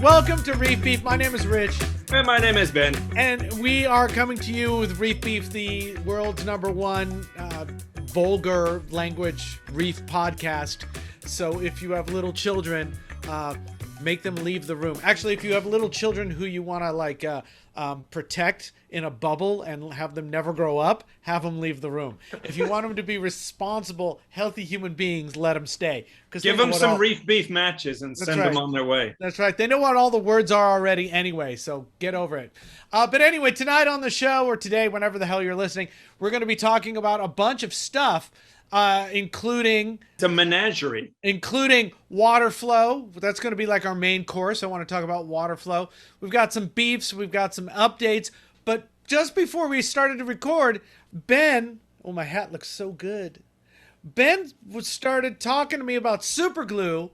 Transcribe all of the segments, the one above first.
Welcome to Reef Beef. My name is Rich. And my name is Ben. And we are coming to you with Reef Beef, the world's #1 vulgar language reef podcast. So if you have little children, make them leave the room. Actually, if you have little children who you want to protect in a bubble and have them never grow up, have them leave the room. If you want them to be responsible, healthy human beings, let them stay. Give them some Reef Beef matches and send them on their way. That's right. They know what all the words are already anyway, so get over it. But anyway, tonight on the show, or today, whenever the hell you're listening, we're going to be talking about a bunch of stuff, including... It's a menagerie. Including water flow. That's going to be like our main course. I want to talk about water flow. We've got some beefs. We've got some updates. But just before we started to record, Ben... Oh, my hat looks so good. Ben started talking to me about super glue,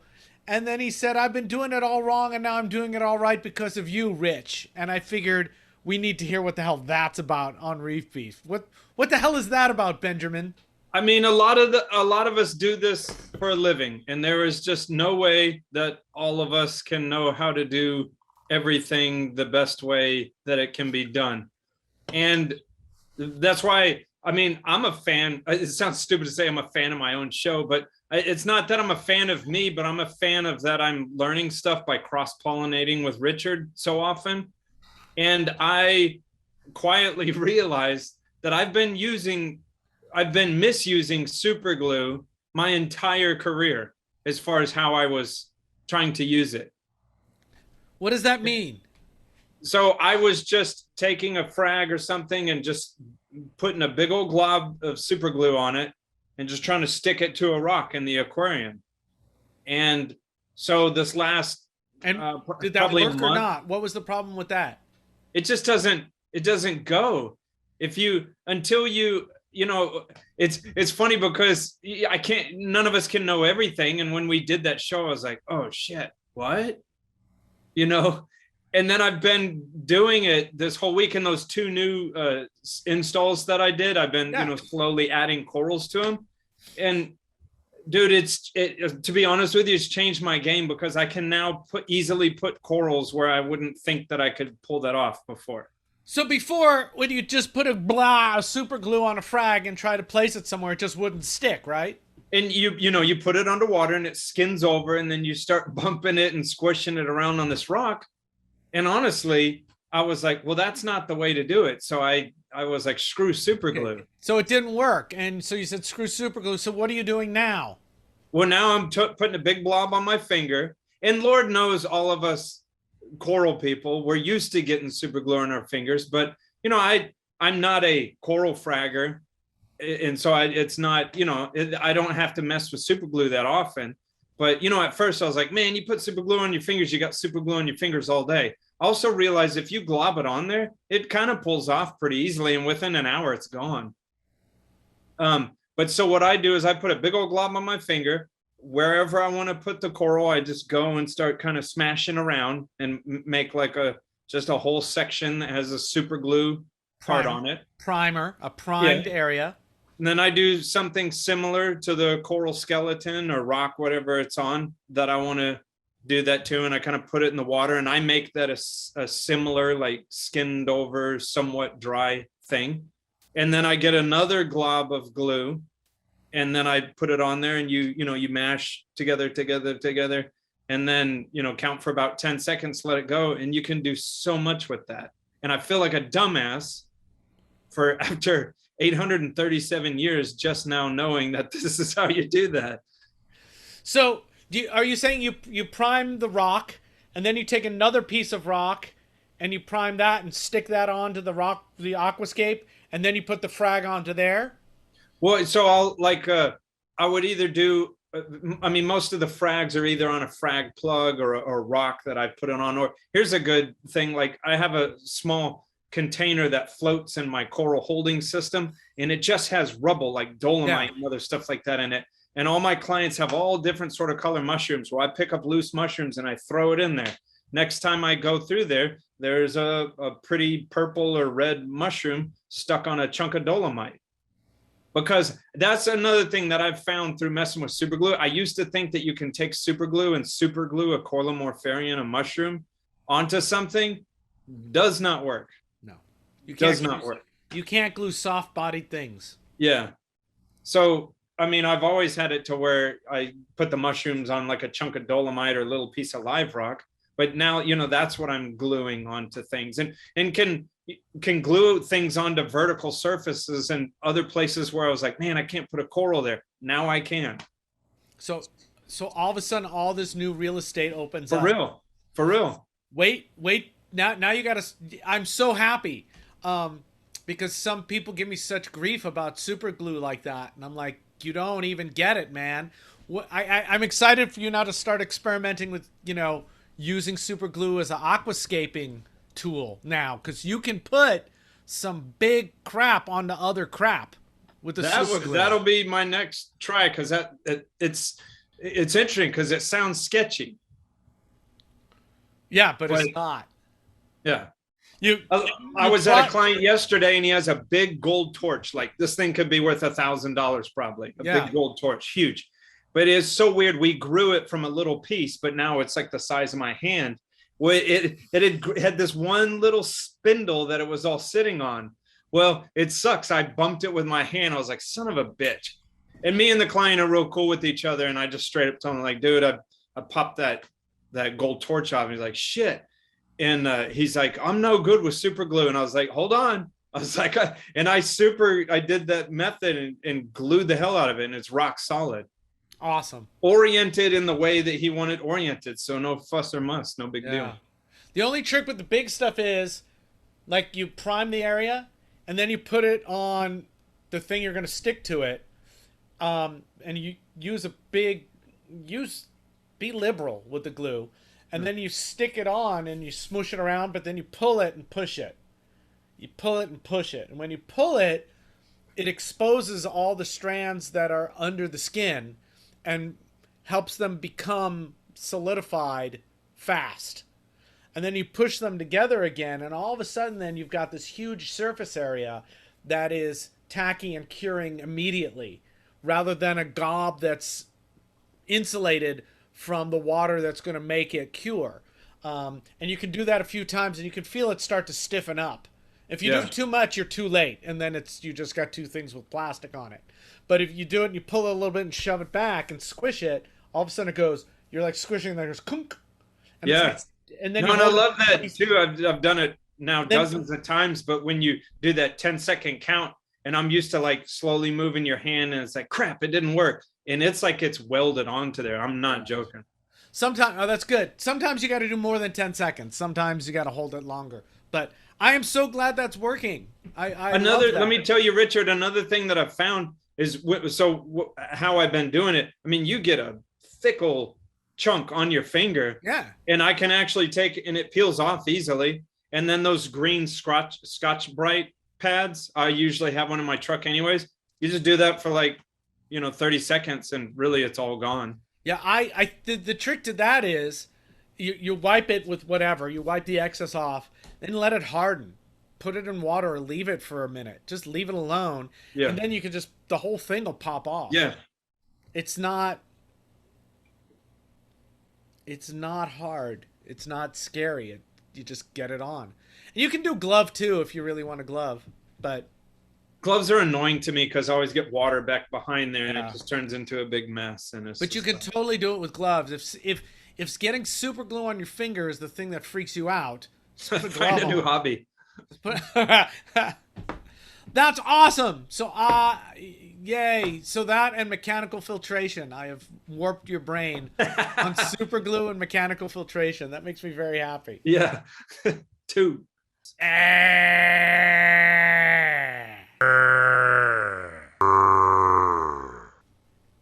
and then he said, I've been doing it all wrong, and now I'm doing it all right because of you, Rich. And I figured we need to hear what the hell that's about on Reef Beef. What the hell is that about, Benjamin? I mean, a lot of us do this for a living, and there is just no way that all of us can know how to do everything the best way that it can be done. And that's why, I mean, I'm a fan. It sounds stupid to say I'm a fan of my own show, but it's not that I'm a fan of me, but I'm a fan of that I'm learning stuff by cross-pollinating with Richard so often. And I quietly realized that I've been misusing super glue my entire career as far as how I was trying to use it. What does that mean? So I was just taking a frag or something and just putting a big old glob of super glue on it and just trying to stick it to a rock in the aquarium. And so this last did that work or not? What was the problem with that? It just doesn't go. It's funny because none of us can know everything. And when we did that show, I was like, oh shit, what? And then I've been doing it this whole week in those 2 new installs that I did. I've been, slowly adding corals to them. And dude, to be honest with you, it's changed my game because I can now easily put corals where I wouldn't think that I could pull that off before. So before, when you just put a super glue on a frag and try to place it somewhere, it just wouldn't stick, right? And you put it underwater and it skins over, and then you start bumping it and squishing it around on this rock. And honestly, I was like, well, that's not the way to do it. So I was like, screw super glue. Okay. So it didn't work. And so you said, screw super glue. So what are you doing now? Well, now I'm putting a big blob on my finger. And Lord knows all of us coral people, we're used to getting super glue on our fingers. But, I'm not a coral fragger. And so it's not, I don't have to mess with super glue that often. But, at first I was like, man, you put super glue on your fingers, you got super glue on your fingers all day. I also realized if you glob it on there, it kind of pulls off pretty easily. And within an hour, it's gone. But so what I do is I put a big old glob on my finger. Wherever I want to put the coral, I just go and start kind of smashing around and make like just a whole section that has a super glue part on it. A primed area. And then I do something similar to the coral skeleton or rock, whatever it's on, that I want to do that to. And I kind of put it in the water, and I make that a similar, like skinned over, somewhat dry thing. And then I get another glob of glue, and then I put it on there, and you mash together. And then, count for about 10 seconds, let it go. And you can do so much with that. And I feel like a dumbass after 837 years just now knowing that this is how you do that. So are you saying you prime the rock, and then you take another piece of rock and you prime that and stick that onto the rock, the aquascape, and then you put the frag onto there? Well, so I would either do, most of the frags are either on a frag plug or a rock that I put it on. Or here's a good thing. Like I have a small container that floats in my coral holding system, and it just has rubble like dolomite and other stuff like that in it. And all my clients have all different sort of color mushrooms. Well, I pick up loose mushrooms and I throw it in there. Next time I go through there, there's a pretty purple or red mushroom stuck on a chunk of dolomite. Because that's another thing that I've found through messing with super glue. I used to think that you can take super glue and super glue a Coralomorpharian, a mushroom, onto something does not work. No, you Does not work. You can't glue soft-bodied things. Yeah. So, I mean, I've always had it to where I put the mushrooms on like a chunk of dolomite or a little piece of live rock. But now, you know, that's what I'm gluing onto things, and can glue things onto vertical surfaces and other places where I was like, man, I can't put a coral there. Now I can. So all of a sudden, all this new real estate opens up. For real. For real. Wait. Now you gotta. I'm so happy, because some people give me such grief about super glue like that, and I'm like, you don't even get it, man. I'm excited for you now to start experimenting with, you know, using super glue as an aquascaping tool now, because you can put some big crap onto other crap with the super glue. That'll be my next try, because it's interesting because it sounds sketchy. Yeah, but it's not. Yeah. I was at a client yesterday and he has a big gold torch. Like, this thing could be worth $1,000 probably. A big gold torch, huge. But it is so weird. We grew it from a little piece, but now it's like the size of my hand. Well, it had this one little spindle that it was all sitting on. Well, it sucks. I bumped it with my hand. I was like, son of a bitch. And me and the client are real cool with each other. And I just straight up told him, like, dude, I popped that gold torch off. And he's like, shit. And he's like, I'm no good with super glue. And I was like, hold on. I was like, I did that method and glued the hell out of it. And it's rock solid. Awesome. Oriented in the way that he wanted oriented. So no fuss or muss. No big deal. The only trick with the big stuff is, like, you prime the area and then you put it on the thing you're going to stick to it. And you be liberal with the glue. And then you stick it on and you smoosh it around, but then you pull it and push it. You pull it and push it. And when you pull it, it exposes all the strands that are under the skin and helps them become solidified fast. And then you push them together again, and all of a sudden then you've got this huge surface area that is tacky and curing immediately, rather than a gob that's insulated from the water that's going to make it cure. And you can do that a few times and you can feel it start to stiffen up. If you do it too much, you're too late, and then you just got two things with plastic on it. But if you do it and you pull it a little bit and shove it back and squish it, all of a sudden it goes, you're like squishing and it goes kunk. And and then I love that too. I've done it now dozens of times, but when you do that 10-second count, and I'm used to like slowly moving your hand, and it's like, crap, it didn't work. And it's like it's welded onto there. I'm not joking. Sometimes, that's good. Sometimes you got to do more than 10 seconds. Sometimes you got to hold it longer. But I am so glad that's working. Let me tell you, Richard, another thing that I've found is how I've been doing it. I mean, you get a thickle chunk on your finger. Yeah. And I can actually take, and it peels off easily. And then those green Scotch Brite pads, I usually have one in my truck anyways. You just do that for like, 30 seconds and really it's all gone. Yeah, the trick to that is you wipe it with whatever. You wipe the excess off, then let it harden. Put it in water or leave it for a minute. Just leave it alone. Yeah. And then you can the whole thing will pop off. Yeah. It's not hard. It's not scary. You just get it on. And you can do glove too if you really want a glove, but gloves are annoying to me because I always get water back behind there, and it just turns into a big mess. But you can totally do it with gloves. If getting super glue on your finger is the thing that freaks you out, find a new hobby. That's awesome. So yay. So that and mechanical filtration. I have warped your brain on super glue and mechanical filtration. That makes me very happy. Yeah. Two.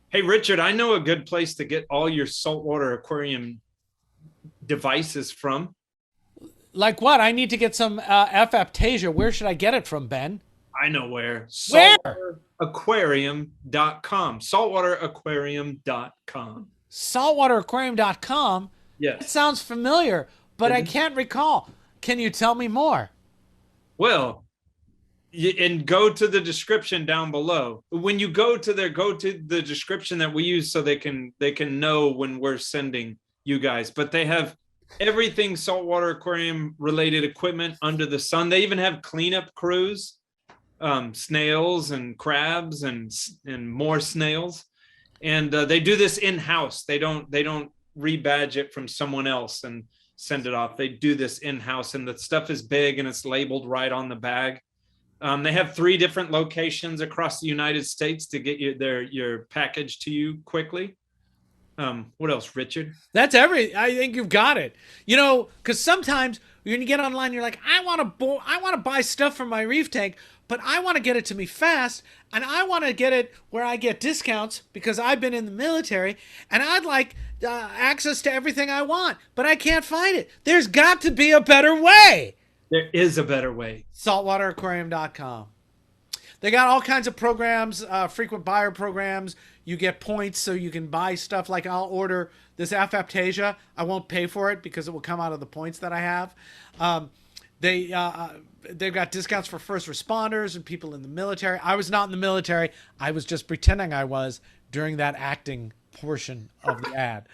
Hey, Richard, I know a good place to get all your saltwater aquarium devices from. Like what? I need to get some F-Aptasia. Where should I get it from, Ben? I know where. Where? Saltwateraquarium.com. Saltwateraquarium.com. Saltwateraquarium.com? Yes. That sounds familiar, but I can't recall. Can you tell me more? Well, and go to the description down below. When you go to the description that we use so they can know when we're sending you guys. But they have everything saltwater aquarium related equipment under the sun. They even have cleanup crews, snails and crabs and more snails, and they do this in house. They don't rebadge it from someone else and send it off. They do this in house, and the stuff is big and it's labeled right on the bag. They have 3 different locations across the United States to get your package to you quickly. What else, Richard? That's I think you've got it. You know, because sometimes when you get online, you're like, I want to buy stuff from my reef tank, but I want to get it to me fast, and I want to get it where I get discounts because I've been in the military, and I'd like access to everything I want, but I can't find it. There's got to be a better way. There is a better way. saltwateraquarium.com. They got all kinds of programs, frequent buyer programs. You get points so you can buy stuff. Like I'll order this F-Aptasia. I won't pay for it because it will come out of the points that I have. They've got discounts for first responders and people in the military. I was not in the military. I was just pretending I was during that acting portion of the ad.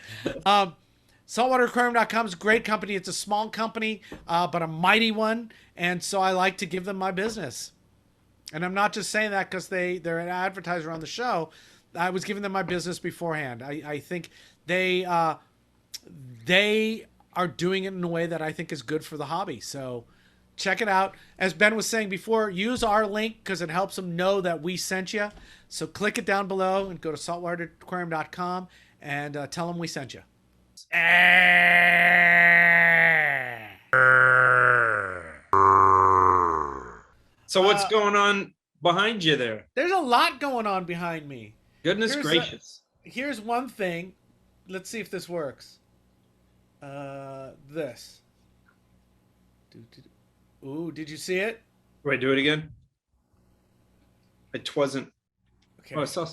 Saltwateraquarium.com is a great company. It's a small company, but a mighty one. And so I like to give them my business. And I'm not just saying that because they're an advertiser on the show. I was giving them my business beforehand. I think they are doing it in a way that I think is good for the hobby. So check it out. As Ben was saying before, use our link because it helps them know that we sent you. So click it down below and go to saltwateraquarium.com and tell them we sent you. So what's going on behind you there? There's a lot going on behind me. Goodness gracious. Here's one thing. Let's see if this works. This. Ooh, did you see it? Wait, do it again. It wasn't. Okay. Oh, I saw.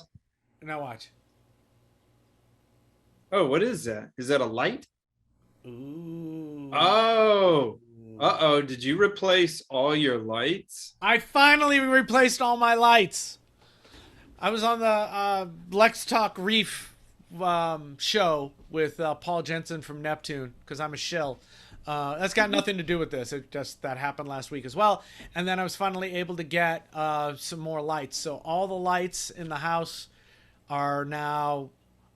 Now watch. Oh, what is that? Is that a light? Ooh. Oh. Uh-oh. Did you replace all your lights? I finally replaced all my lights. I was on the Let's Talk Reef show with Paul Jensen from Neptune because I'm a shill. That's got nothing to do with this. It just that happened last week as well. And then I was finally able to get some more lights. So all the lights in the house are now,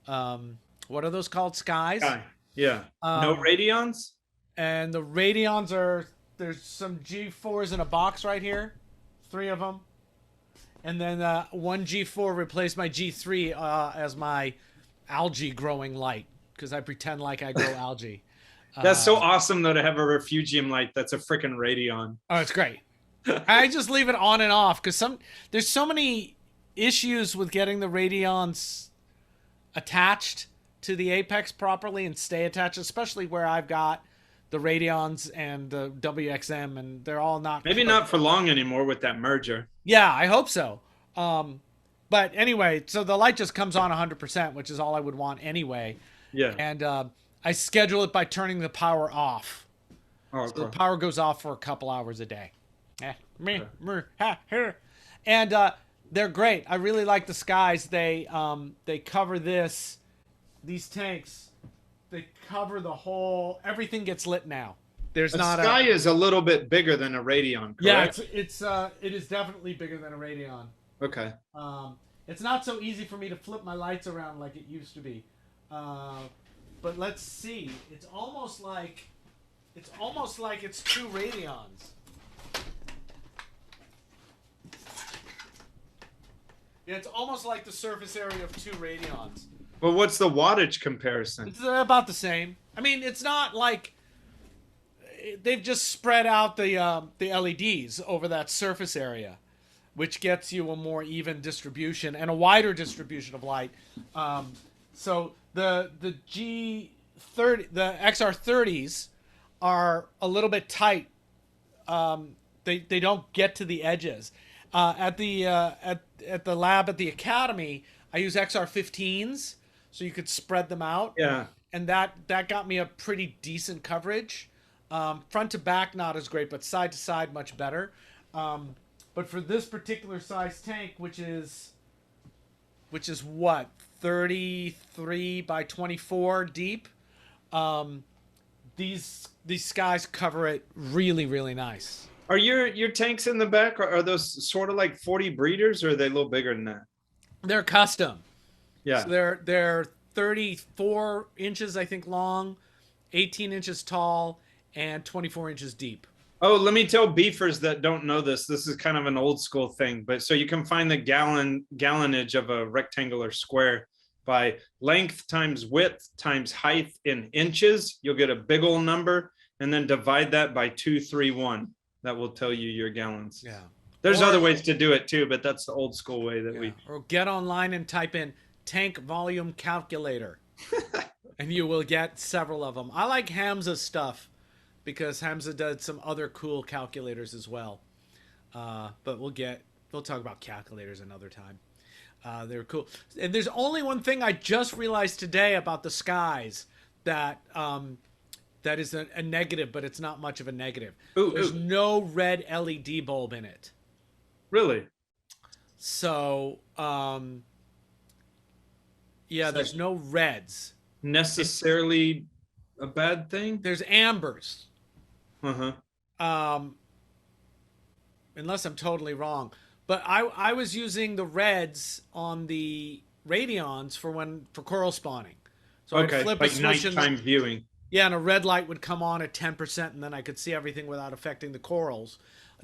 what are those called? Skies? Sky. Yeah. No radions? And the radions are, there's some G4s in a box right here. 3 of them. And then one G4 replaced my G3 as my algae growing light because I pretend like I grow algae. That's so awesome, though, to have a refugium light that's a freaking radion. Oh, it's great. I just leave it on and off because there's so many issues with getting the radions attached to the apex properly and stay attached, especially where I've got the radions and the WXM, and they're all not. Maybe not for long anymore with that merger. Yeah, I hope so. But anyway, so the light just comes on 100%, which is all I would want anyway. Yeah. And I schedule it by turning the power off. Oh, so the power goes off for a couple hours a day. And they're great. I really like the skies. They cover these tanks. They cover the whole. Everything gets lit now. There's not sky is a little bit bigger than a radion. Correct? Yeah, it is definitely bigger than a radion. Okay. It's not so easy for me to flip my lights around like it used to be. But let's see. It's almost like it's 2 radions. Yeah, it's almost like the surface area of 2 radions. Well, what's the wattage comparison? It's about the same. I mean, it's not like they've just spread out the LEDs over that surface area, which gets you a more even distribution and a wider distribution of light. So the G30, the XR30s are a little bit tight. They don't get to the edges. At the lab at the academy, I use XR15s so you could spread them out. Yeah. And that got me a pretty decent coverage. Front to back, not as great, but side to side, much better. But for this particular size tank, which is what, 33 by 24 deep, these skies cover it really, really nice. Are your tanks in the back? Are those sort of like 40 breeders, or are they a little bigger than that? They're custom. Yeah. So they're 34 inches, I think, long, 18 inches tall, and 24 inches deep. Oh, let me tell beefers that don't know this. This is kind of an old school thing, but so you can find the gallonage of a rectangular square by length times width times height in inches. You'll get a big old number, and then divide that by 231. That will tell you your gallons. Yeah. There's other ways to do it too, but that's the old school way that we. Or get online and type in tank volume calculator, and you will get several of them. I like Hamza's stuff because Hamza does some other cool calculators as well. But we'll talk about calculators another time. They're cool. And there's only one thing I just realized today about the skies that that is a negative, but it's not much of a negative. There's no red LED bulb in it. Really? So, yeah, there's no reds. Necessarily a bad thing? There's ambers. Uh-huh. Unless I'm totally wrong. But I was using the reds on the Radions for coral spawning. So okay, I'd flip like a switch nighttime viewing. Yeah, and a red light would come on at 10%, and then I could see everything without affecting the corals.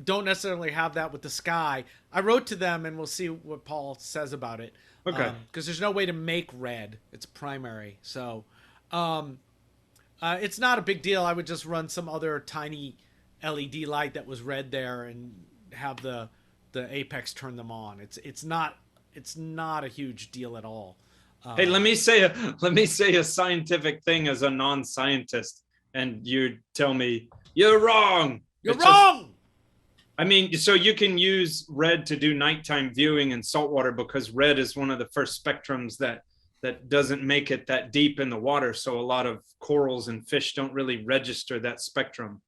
Don't necessarily have that with the sky. I wrote to them, and we'll see what Paul says about it. Okay. Because there's no way to make red. It's primary. So it's not a big deal. I would just run some other tiny LED light that was red there and have the apex turn them on. It's not a huge deal at all. Hey, let me say a scientific thing as a non-scientist, and you tell me you're wrong. You're wrong. I mean, so you can use red to do nighttime viewing in saltwater because red is one of the first spectrums that doesn't make it that deep in the water. So a lot of corals and fish don't really register that spectrum.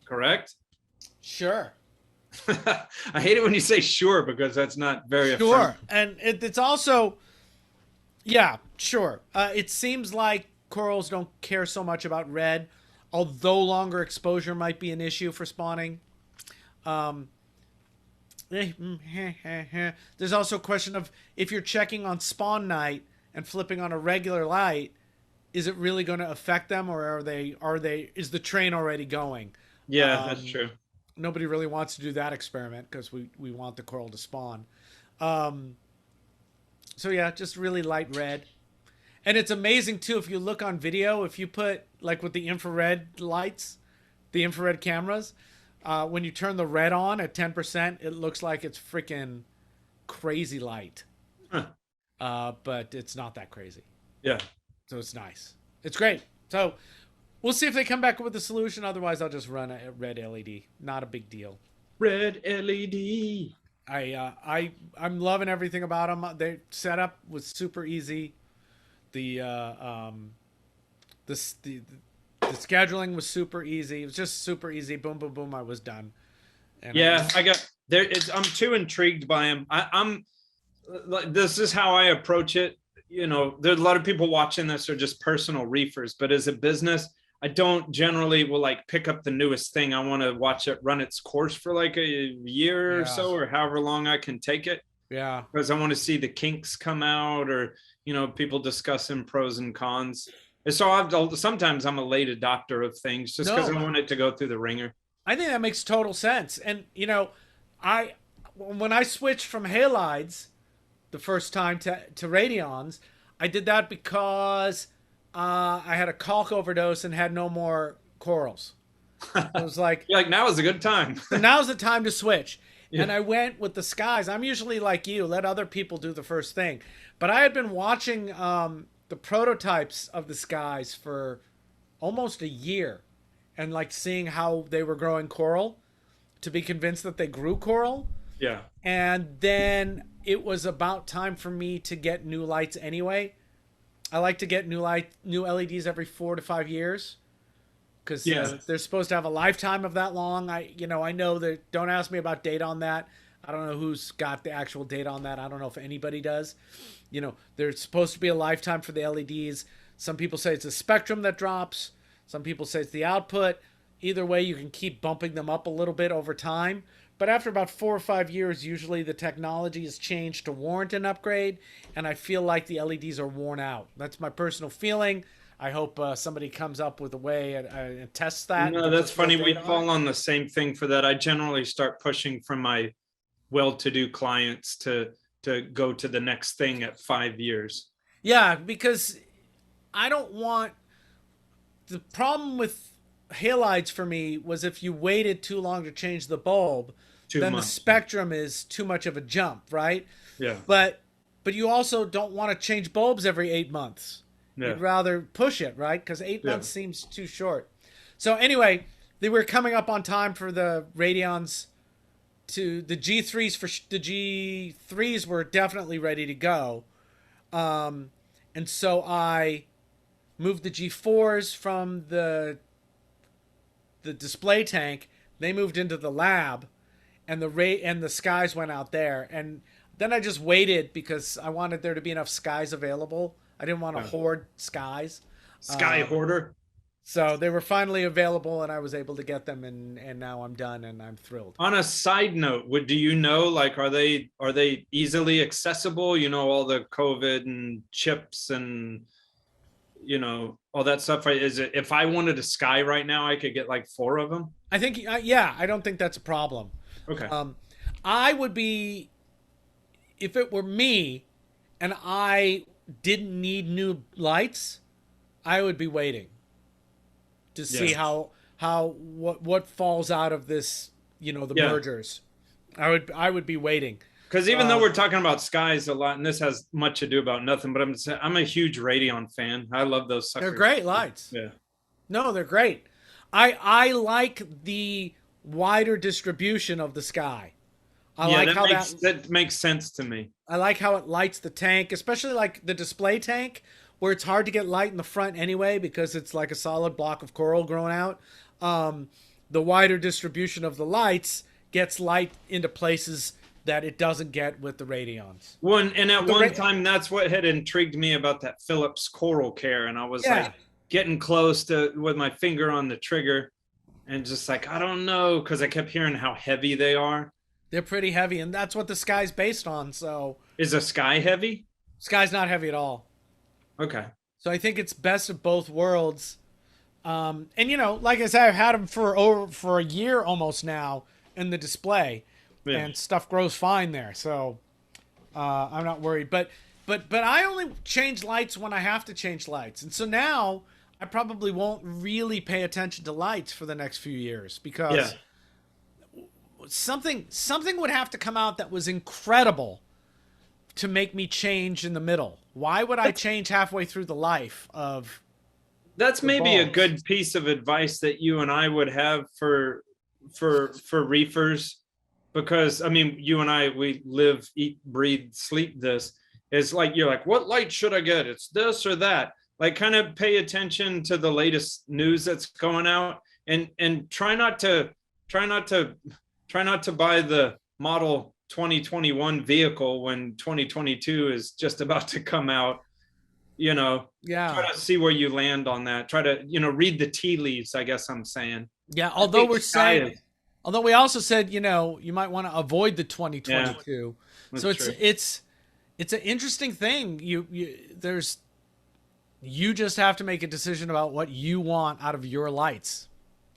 Correct? Sure. I hate it when you say sure because that's not very sure. And it's also, yeah, sure. It seems like corals don't care so much about red, although longer exposure might be an issue for spawning. There's also a question of if you're checking on spawn night and flipping on a regular light, is it really going to affect them, or is the train already going? Yeah, that's true. Nobody really wants to do that experiment because we want the coral to spawn. So yeah, just really light red. And it's amazing too, if you look on video, if you put like with the infrared lights, the infrared cameras, when you turn the red on at 10%, it looks like it's freaking crazy light. Huh. But it's not that crazy. Yeah. So it's nice. It's great. So we'll see if they come back with a solution. Otherwise, I'll just run a red LED. Not a big deal. Red LED. I'm loving everything about them. Their setup was super easy. The scheduling was super easy. It was just super easy. Boom, boom, boom. I was done. And yeah, I'm too intrigued by them. I'm like, this is how I approach it. You know, there's a lot of people watching this are just personal reefers, but as a business, I don't generally will like pick up the newest thing. I want to watch it run its course for like a year or so, or however long I can take it. Yeah. Because I want to see the kinks come out, or, you know, people discussing pros and cons. And so sometimes I'm a late adopter of things just because I want it to go through the ringer. I think that makes total sense. And, you know, when I switched from halides the first time to radions, I did that because I had a caulk overdose and had no more corals. I was like, you're like, now is a good time. Now's the time to switch. Yeah. And I went with the skies. I'm usually like you, let other people do the first thing. But I had been watching the prototypes of the skies for almost a year and like seeing how they were growing coral to be convinced that they grew coral. Yeah. And then it was about time for me to get new lights anyway. I like to get new LEDs every 4 to 5 years because they're supposed to have a lifetime of that long. I know that. Don't ask me about data on that. I don't know who's got the actual data on that. I don't know if anybody does. You know, there's supposed to be a lifetime for the LEDs. Some people say it's a spectrum that drops. Some people say it's the output. Either way, you can keep bumping them up a little bit over time. But after about 4 or 5 years, usually the technology has changed to warrant an upgrade, and I feel like the LEDs are worn out. That's my personal feeling. I hope somebody comes up with a way and tests that. No, that's funny. We fall on the same thing for that. I generally start pushing from my well-to-do clients to go to the next thing at 5 years. Yeah, because I don't want... The problem with halides for me was if you waited too long to change the bulb, then the spectrum is too much of a jump, right? Yeah. But you also don't want to change bulbs every 8 months. Yeah. You'd rather push it, right? Because 8 months seems too short. So anyway, they were coming up on time for the Radions. To the G3s the G3s were definitely ready to go, and so I moved the G4s from the display tank. They moved into the lab, and the skies went out there. And then I just waited because I wanted there to be enough skies available. I didn't want to hoard skies. Sky hoarder. So they were finally available, and I was able to get them, and now I'm done, and I'm thrilled. On a side note, do you know, like, are they easily accessible? You know, all the COVID and chips and, you know, all that stuff. Is it, if I wanted a Sky right now, I could get like 4 of them? I think, yeah, I don't think that's a problem. Okay. I would be, if it were me and I didn't need new lights, I would be waiting to see what falls out of this, you know, the mergers. I would be waiting. Because even though we're talking about skies a lot, and this has much to do about nothing, but I'm a huge Radion fan. I love those suckers. They're great lights. Yeah. No, they're great. I like the wider distribution of the sky. That makes sense to me. I like how it lights the tank, especially like the display tank, where it's hard to get light in the front anyway because it's like a solid block of coral growing out. The wider distribution of the lights gets light into places that it doesn't get with the Radions. And at one time, that's what had intrigued me about that Philips Coral Care, and I was like getting close to with my finger on the trigger, and just like, I don't know, because I kept hearing how heavy they are. They're pretty heavy, and that's what the Sky's based on. So is a Sky heavy? Sky's not heavy at all. Okay. So I think it's best of both worlds. And you know, like I said, I've had them for a year almost now in the display, and stuff grows fine there. So I'm not worried. But I only change lights when I have to change lights, and so now I probably won't really pay attention to lights for the next few years because something would have to come out that was incredible to make me change in the middle. Why would I change halfway through the life of? That's maybe a good piece of advice that you and I would have for reefers, because I mean, you and I, we live, eat, breathe, sleep this. It's like, you're like, what light should I get? It's this or that. Like, kind of pay attention to the latest news that's going out, and try not to buy the model 2021 vehicle when 2022 is just about to come out. You know, try to see where you land on that. Try to, you know, read the tea leaves, I guess I'm saying. Yeah, although we also said, you know, you might want to avoid the 2022. So it's an interesting thing. You just have to make a decision about what you want out of your lights.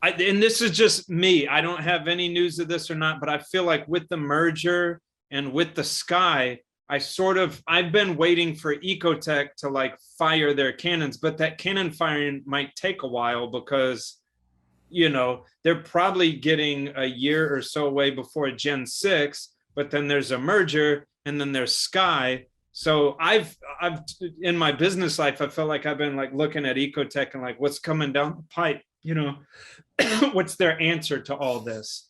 And this is just me. I don't have any news of this or not, but I feel like with the merger and with the Sky, I've been waiting for Ecotech to like fire their cannons, but that cannon firing might take a while because, you know, they're probably getting a year or so away before Gen 6, but then there's a merger and then there's Sky. So I've in my business life, I felt like I've been like looking at Ecotech and like, what's coming down the pipe, you know, what's their answer to all this?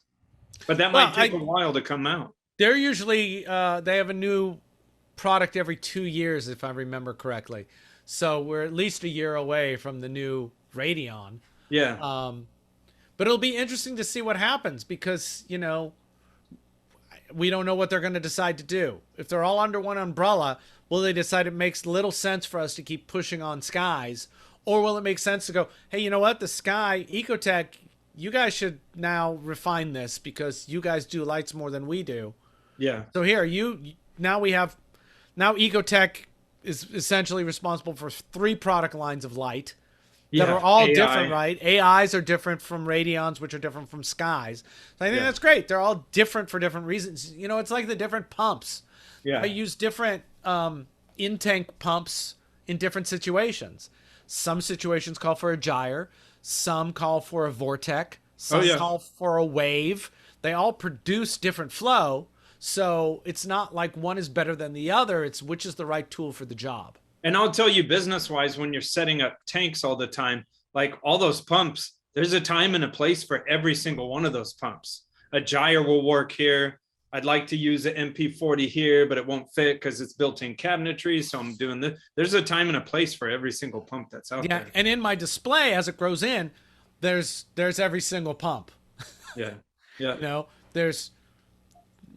But that might take a while to come out. They're usually, they have a new product every 2 years, if I remember correctly. So we're at least a year away from the new Radion. Yeah. But it'll be interesting to see what happens because, you know, we don't know what they're going to decide to do. If they're all under one umbrella, will they decide it makes little sense for us to keep pushing on Skies? Or will it make sense to go, hey, you know what? The Sky Ecotech, you guys should now refine this because you guys do lights more than we do. Yeah. So here, now Ecotech is essentially responsible for 3 product lines of light that are all AI. different, right? AIs are different from Radions, which are different from Skies. So I think that's great. They're all different for different reasons. You know, it's like the different pumps. Yeah. I use different in-tank pumps in different situations. Some situations call for a gyre. Some call for a vortex. Some call for a wave. They all produce different flow. So it's not like one is better than the other. It's which is the right tool for the job. And I'll tell you, business-wise, when you're setting up tanks all the time, like all those pumps, there's a time and a place for every single one of those pumps. A gyre will work here. I'd like to use an MP40 here, but it won't fit because it's built-in cabinetry. So I'm doing this. There's a time and a place for every single pump that's out there. And in my display, as it grows in, there's every single pump. Yeah. You know, there's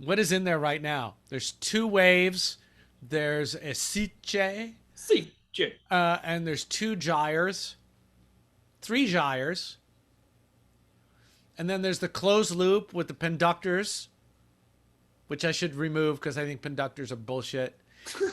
what is in there right now. There's 2 waves. There's a Siche. And there's 2 gyres, 3 gyres, and then there's the closed loop with the penductors, which I should remove because I think penductors are bullshit.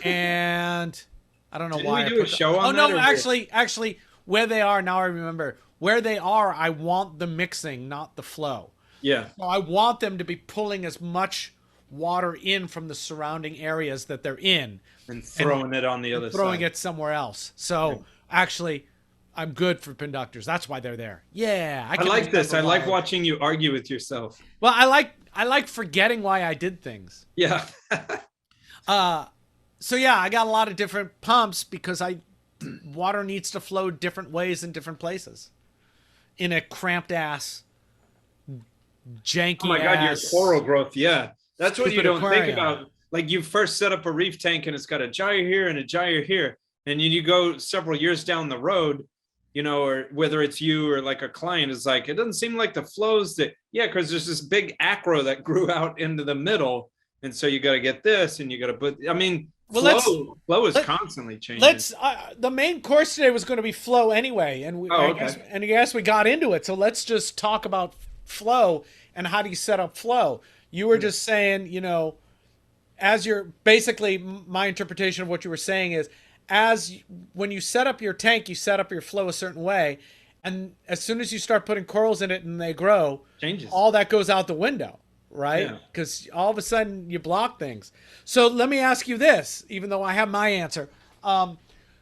And I don't know why. Did we do a show on that? Oh no, actually, where they are now, I remember where they are. I want the mixing, not the flow. Yeah. So I want them to be pulling as much water in from the surrounding areas that they're in and throwing it on the other side. Throwing it somewhere else. So actually, I'm good for penductors. That's why they're there. Yeah. I like this. I like watching you argue with yourself. Well, I like forgetting why I did things. Yeah. So yeah, I got a lot of different pumps because water needs to flow different ways in different places. In a cramped ass, janky. Oh my God, your coral growth. Yeah. That's what you don't aquarium. think about. Like you first set up a reef tank and it's got a gyre here and a gyre here. And you go several years down the road, you know, or whether it's you or like a client is like, it doesn't seem like the flows that, because there's this big acro that grew out into the middle. And so you got to get this and you got to put, I mean, flow is constantly changing. The main course today was going to be flow anyway. And I guess we got into it. So let's just talk about flow and how do you set up flow? You were just saying, you know, as you're basically my interpretation of what you were saying is when you set up your tank, you set up your flow a certain way. And as soon as you start putting corals in it and they grow, changes. All that goes out the window, right? Because all of a sudden you block things. So let me ask you this, even though I have my answer.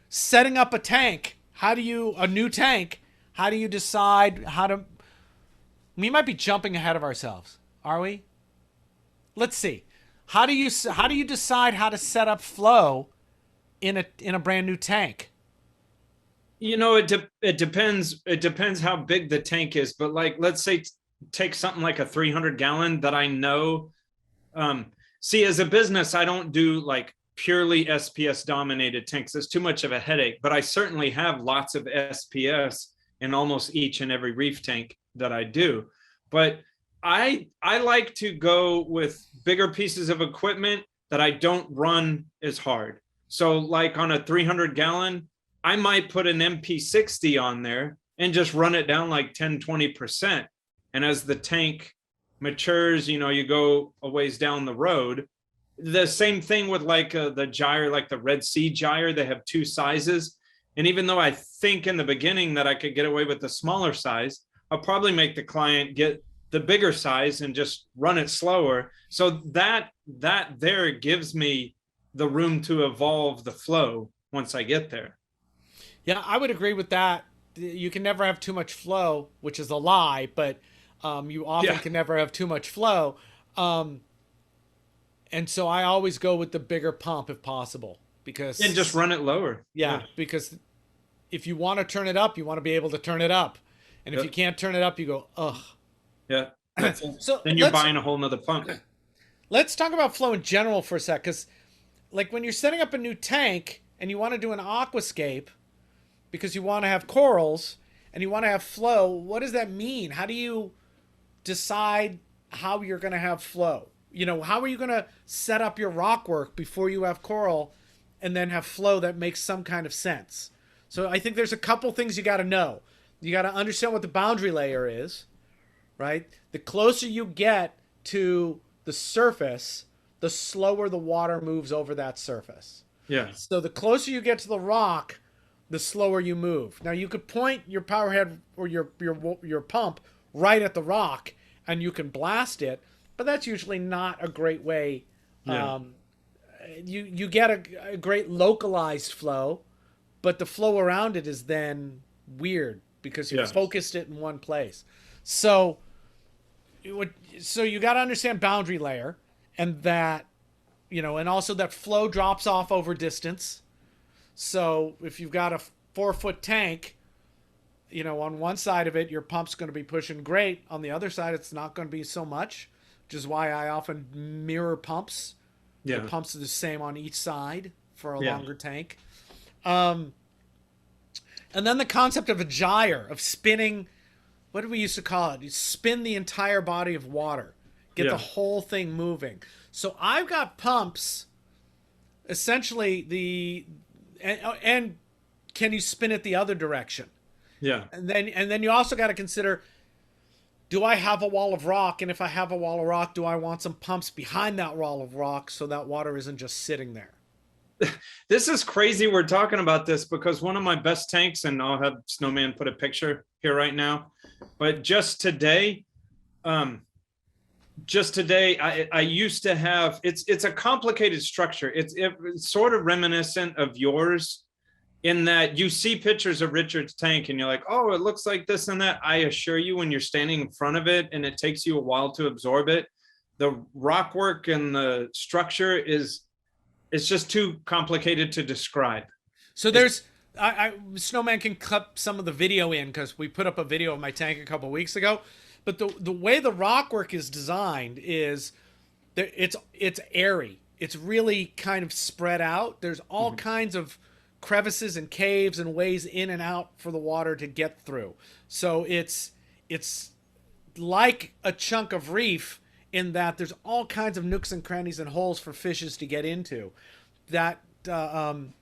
Setting up a tank, a new tank, how do you decide we might be jumping ahead of ourselves. Are we? Let's see. How do you decide how to set up flow in a brand new tank? You know, it depends. It depends how big the tank is. But like, let's say take something like a 300 gallon that I know. See, as a business, I don't do like purely SPS dominated tanks. It's too much of a headache. But I certainly have lots of SPS in almost each and every reef tank that I do. But I like to go with bigger pieces of equipment that I don't run as hard. So like on a 300 gallon, I might put an MP60 on there and just run it down like 10, 20%. And as the tank matures, you know, you go a ways down the road. The same thing with like the gyre, like the Red Sea gyre, they have 2 sizes. And even though I think in the beginning that I could get away with the smaller size, I'll probably make the client get the bigger size and just run it slower. So that there gives me the room to evolve the flow once I get there. Yeah, I would agree with that. You can never have too much flow, which is a lie, but you often can never have too much flow. And so I always go with the bigger pump if possible, because and just run it lower. Yeah, because if you want to turn it up, you want to be able to turn it up. And if you can't turn it up, you go, ugh. Yeah. So then you're buying a whole nother pump. Let's talk about flow in general for a sec, because like when you're setting up a new tank and you want to do an aquascape because you want to have corals and you want to have flow, what does that mean? How do you decide how you're going to have flow? You know, how are you going to set up your rock work before you have coral and then have flow that makes some kind of sense? So I think there's a couple things you got to know. You got to understand what the boundary layer is, right? The closer you get to the surface, the slower the water moves over that surface. Yeah. So the closer you get to the rock, the slower you move. Now you could point your power head or your pump right at the rock and you can blast it, but that's usually not a great way. Yeah. You get a great localized flow, but the flow around it is then weird because you focused it in one place. So you got to understand boundary layer, and that, and also that flow drops off over distance. So if you've got a 4-foot tank, on one side of it, your pump's going to be pushing great. On the other side, it's not going to be so much, which is why I often mirror pumps. Yeah. The pumps are the same on each side for a longer tank. And then the concept of a gyre, of spinning, what do we used to call it? You spin the entire body of water, get the whole thing moving. So I've got pumps, essentially and can you spin it the other direction? Yeah. And then you also got to consider, do I have a wall of rock? And if I have a wall of rock, do I want some pumps behind that wall of rock so that water isn't just sitting there? This is crazy we're talking about this, because one of my best tanks, and I'll have Snowman put a picture here right now, but just today I used to have, it's a complicated structure. It's sort of reminiscent of yours, in that you see pictures of Richard's tank and you're like, oh, it looks like this and that. I assure you, when you're standing in front of it and it takes you a while to absorb it, the rock work and the structure it's just too complicated to describe. So there's, Snowman can clip some of the video in, because we put up a video of my tank a couple weeks ago. But the way the rock work is designed is that it's airy. It's really kind of spread out. There's all kinds of crevices and caves and ways in and out for the water to get through. So it's like a chunk of reef, in that there's all kinds of nooks and crannies and holes for fishes to get into, that and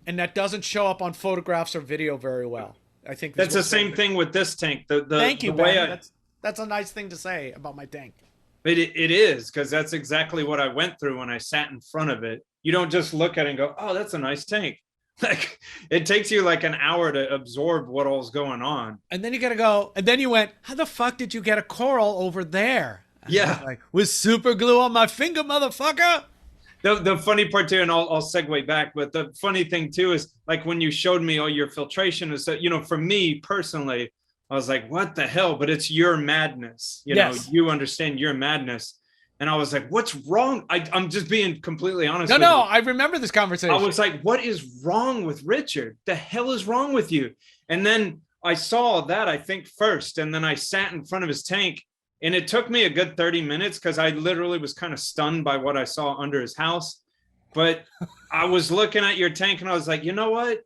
that doesn't show up on photographs or video very well. I think that's the same thing with this tank. Thank you, Ben. That's a nice thing to say about my tank. It is, because that's exactly what I went through when I sat in front of it. You don't just look at it and go, oh, that's a nice tank. Like, it takes you like an hour to absorb what all's going on. And then you gotta go, and then you went, how the fuck did you get a coral over there? And yeah. Like, with super glue on my finger, motherfucker. The funny part too, and I'll segue back, but the funny thing too is, like, when you showed me all your filtration, is that, for me personally, I was like, what the hell? But it's your madness. You understand your madness. And I was like, what's wrong? I'm just being completely honest. No, I remember this conversation. I was like, what is wrong with Richard? The hell is wrong with you? And then I saw that, I think, first, and then I sat in front of his tank, and it took me a good 30 minutes, because I literally was kind of stunned by what I saw under his house. But I was looking at your tank and I was like, you know what?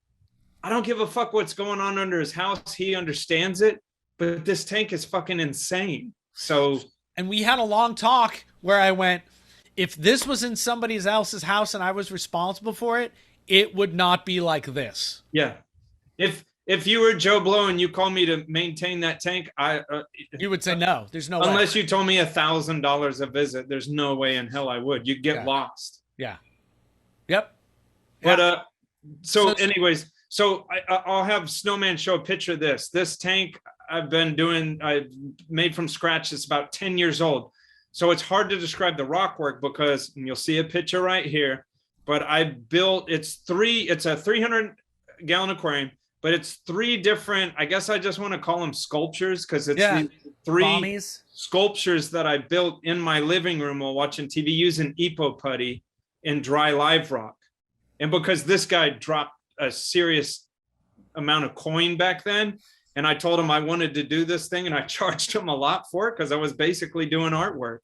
I don't give a fuck what's going on under his house. He understands it, but this tank is fucking insane. So, and we had a long talk where I went, if this was in somebody else's house and I was responsible for it, it would not be like this. Yeah. If you were Joe Blow and you called me to maintain that tank, you would say no. There's no unless way. you told me $1,000 a visit. There's no way in hell I would. You'd get lost. Yeah. Yep. But so anyways, so I'll have Snowman show a picture of this. This tank I've made from scratch. It's about 10 years old. So it's hard to describe the rock work, because, and you'll see a picture right here, but I built, it's a 300-gallon aquarium. But it's 3 different, I guess I just want to call them sculptures, because it's the 3 Bommies. Sculptures that I built in my living room while watching TV, using Epo putty and dry live rock. And because this guy dropped a serious amount of coin back then, and I told him I wanted to do this thing, and I charged him a lot for it, because I was basically doing artwork.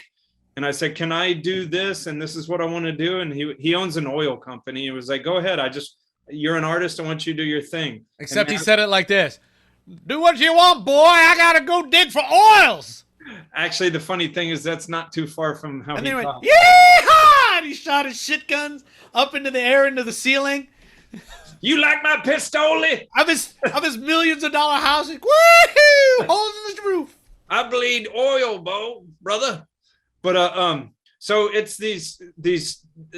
And I said, can I do this? And this is what I want to do. And he owns an oil company. He was like, go ahead. You're an artist. I want you to do your thing. Except he said it like this: do what you want, boy. I got to go dig for oils. Actually, the funny thing is that's not too far from how he went, talked. Yeehaw! And he shot his shit guns up into the air, into the ceiling. You like my pistoli? Of his millions of dollar house. Like, woohoo! Holes in the roof. I bleed oil, brother. But so it's these.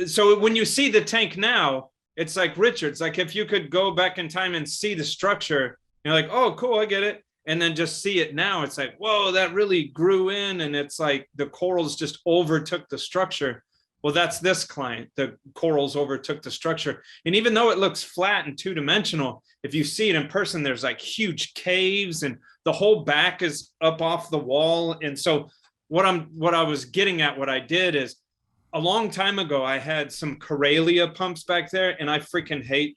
So when you see the tank now, it's like Richard's. Like if you could go back in time and see the structure, you're like, oh, cool, I get it. And then just see it now, it's like, whoa, that really grew in, and it's like the corals just overtook the structure. Well, that's this client. The corals overtook the structure. And even though it looks flat and two-dimensional, if you see it in person, there's like huge caves and the whole back is up off the wall. And so what I was getting at, what I did is a long time ago, I had some Coralia pumps back there, and I freaking hate,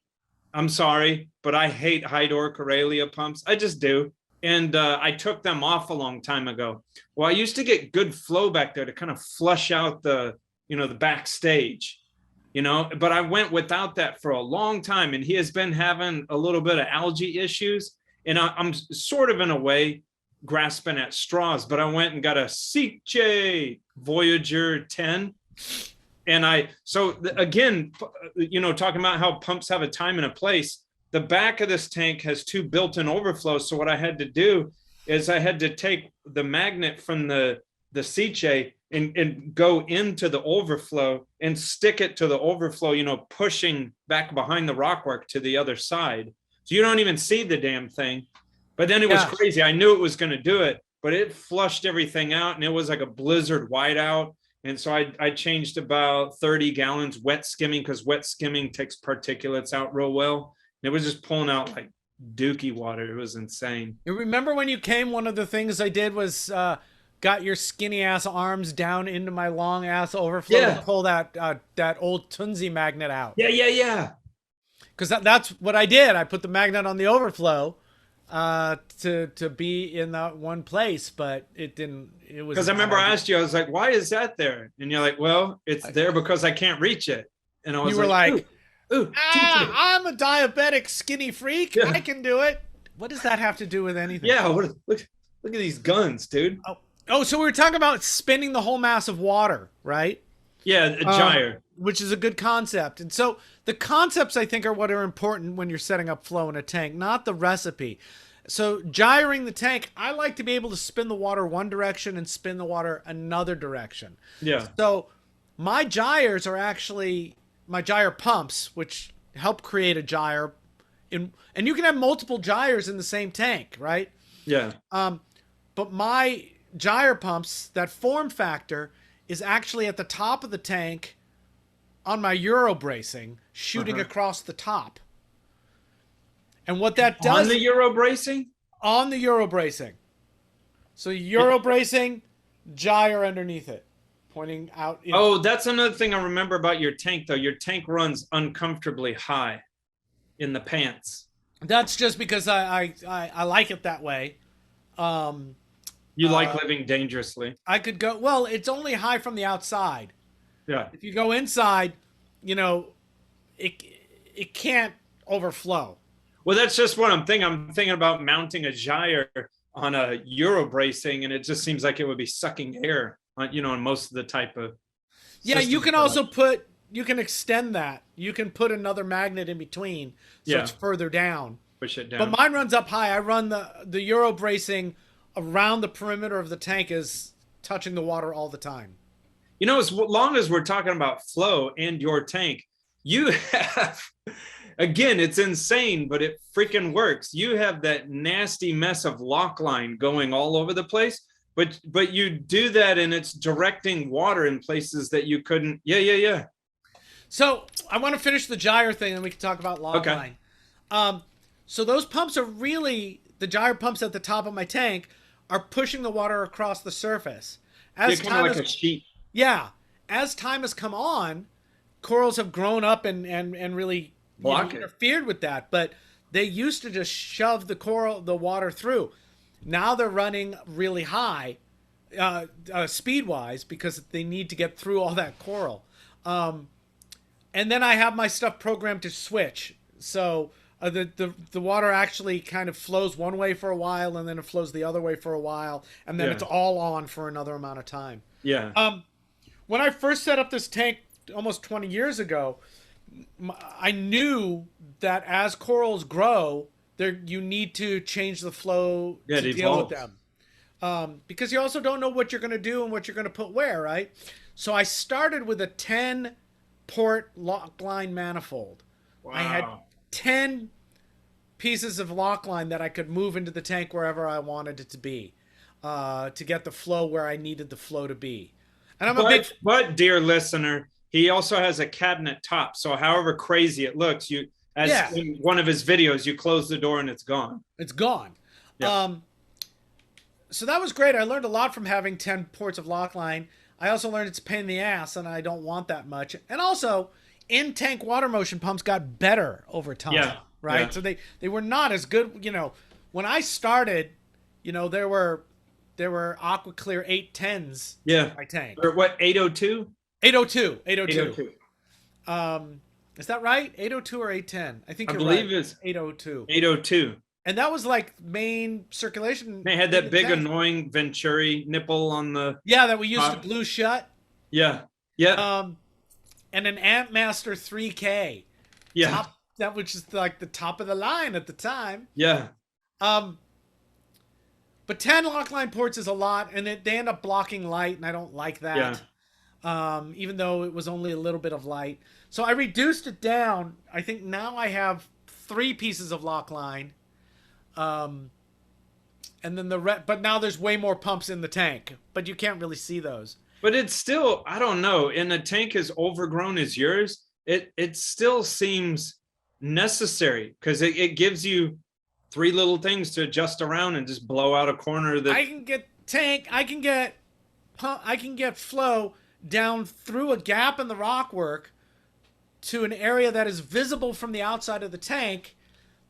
I'm sorry, but I hate high door Coralia pumps. I just do. And I took them off a long time ago. Well, I used to get good flow back there to kind of flush out the backstage, but I went without that for a long time, and he has been having a little bit of algae issues, and I'm sort of in a way grasping at straws, but I went and got a Scape Voyager 10. And again, talking about how pumps have a time and a place, the back of this tank has 2 built-in overflows. So what I had to do is I had to take the magnet from the Scape and go into the overflow and stick it to the overflow, pushing back behind the rockwork to the other side. So you don't even see the damn thing. But then it was crazy. I knew it was going to do it, but it flushed everything out, and it was like a blizzard whiteout. And so I changed about 30 gallons wet skimming, because wet skimming takes particulates out real well. And it was just pulling out like dookie water. It was insane. You remember when you came, one of the things I did was got your skinny ass arms down into my long ass overflow to pull that old Tunzi magnet out. Yeah. Because that's what I did. I put the magnet on the overflow to be in that one place, but it didn't. It was because I remember I asked you, I was like, "Why is that there?" And you're like, "Well, it's there because I can't reach it." And I was like, "Ooh, I'm a diabetic skinny freak. Yeah. I can do it." What does that have to do with anything? Yeah, look at these guns, dude. Oh, so we were talking about spinning the whole mass of water, right? Yeah, a gyre. Which is a good concept. And so the concepts, I think, are what are important when you're setting up flow in a tank, not the recipe. So gyring the tank, I like to be able to spin the water one direction and spin the water another direction. Yeah. So my gyres are actually my gyre pumps, which help create a gyre. And you can have multiple gyres in the same tank, right? Yeah. But my gyre pumps, that form factor is actually at the top of the tank on my Euro bracing, shooting across the top. And what that does... On the Euro bracing? On the Euro bracing. So Euro bracing, gyre underneath it, pointing out... Oh, that's another thing I remember about your tank, though. Your tank runs uncomfortably high in the pants. That's just because I like it that way. You like living dangerously. I could go... Well, it's only high from the outside. Yeah. If you go inside, it can't overflow. Well, that's just what I'm thinking. I'm thinking about mounting a gyre on a Euro bracing, and it just seems like it would be sucking air on, on most of the type of... Yeah, you can also you can extend that. You can put another magnet in between, so it's further down. Push it down. But mine runs up high. I run the Euro bracing around the perimeter of the tank, is touching the water all the time. As long as we're talking about flow and your tank, you have, again, it's insane, but it freaking works. You have that nasty mess of Loc-Line going all over the place, but you do that and it's directing water in places that you couldn't. Yeah. So I want to finish the gyre thing and we can talk about Loc-Line. Okay. So those pumps are really, the gyre pumps at the top of my tank are pushing the water across the surface. As kind of like a sheet. Yeah. As time has come on, corals have grown up and really interfered with that. But they used to just shove the water through. Now they're running really high speed-wise because they need to get through all that coral. And then I have my stuff programmed to switch. So the water actually kind of flows one way for a while, and then it flows the other way for a while, and then it's all on for another amount of time. Yeah. When I first set up this tank almost 20 years ago, I knew that as corals grow, there you need to change the flow Yeah, to it deal with evolves. them. Because you also don't know what you're going to do and what you're going to put where, right? So I started with a 10 port Loc-Line manifold. I had Wow. 10 pieces of Loc-Line that I could move into the tank wherever I wanted it to be, to get the flow where I needed the flow to be. And I'm a big But dear listener, he also has a cabinet top. So however crazy it looks, you as yeah, in one of his videos, you close the door and it's gone. it's gone. Yeah. So that was great. I learned a lot from having 10 ports of Loc-Line. I also learned it's a pain in the ass, and I don't want that much. And also, in-tank water motion pumps got better over time, Yeah. right? Yeah. So they were not as good. When I started, there were AquaClear 810s Yeah. in my tank. Or what, 802? 802, 802. 802. Is that right? 802 or 810? I think I you're believe right. it's 802. 802. And that was like main circulation. They had in that the big tank. annoying Venturi nipple on the Yeah, that we used to glue shut. Yeah. Yeah. And an Antmaster 3K. Yeah. That which is like the top of the line at the time. Yeah. But 10 Loc-Line ports is a lot, and they end up blocking light, and I don't like that. Even though it was only a little bit of light. So I reduced it down. I think now I have 3 pieces of Loc-Line. And then but now there's way more pumps in the tank, but you can't really see those. But it's still, I don't know, in a tank as overgrown as yours, it still seems necessary because it gives you 3 little things to adjust around and just blow out a corner that I can get flow down through a gap in the rockwork to an area that is visible from the outside of the tank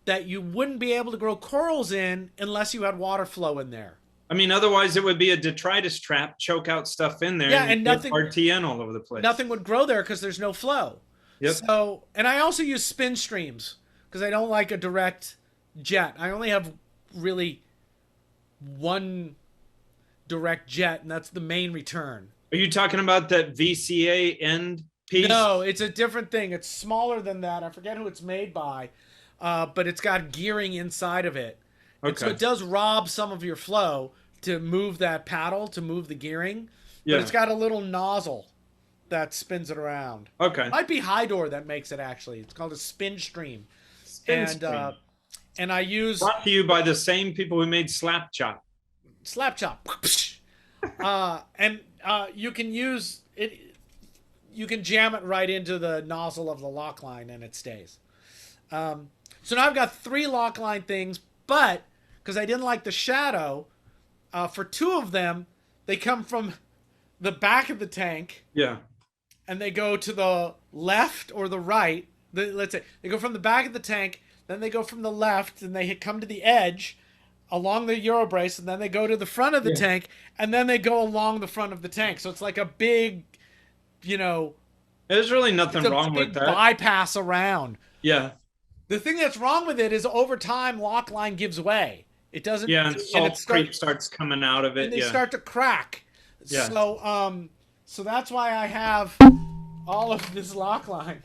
that you wouldn't be able to grow corals in unless you had water flow in there. I mean, otherwise it would be a detritus trap, choke out stuff in there. Yeah, and nothing RTN all over the place. Nothing would grow there because there's no flow. Yep. So, and I also use spin streams because I don't like a direct jet. I only have really one direct jet, and that's the main return. Are you talking about that VCA end piece? No, it's a different thing. It's smaller than that. I forget who it's made by, but it's got gearing inside of it. Okay. And so it does rob some of your flow to move that paddle, to move the gearing. Yeah. But it's got a little nozzle that spins it around. Okay. It might be High Door that makes it, actually. It's called a spin stream. And I use... Brought to you by the same people who made Slap Chop. Slap Chop. You can use it... You can jam it right into the nozzle of the Loc-Line and it stays. So now I've got 3 Loc-Line things, but because I didn't like the shadow, for 2 of them, they come from the back of the tank. Yeah. And they go to the left or the right. Let's say they go from the back of the tank, then they go from the left, and they come to the edge along the Eurobrace, and then they go to the front of the tank, and then they go along the front of the tank. So it's like a big, There's really nothing wrong with that. Bypass around. Yeah. The thing that's wrong with it is over time, Loc-Line gives way. It doesn't. Yeah, and salt creep starts coming out of it. And they start to crack. Yeah. So that's why I have all of this Loc-Line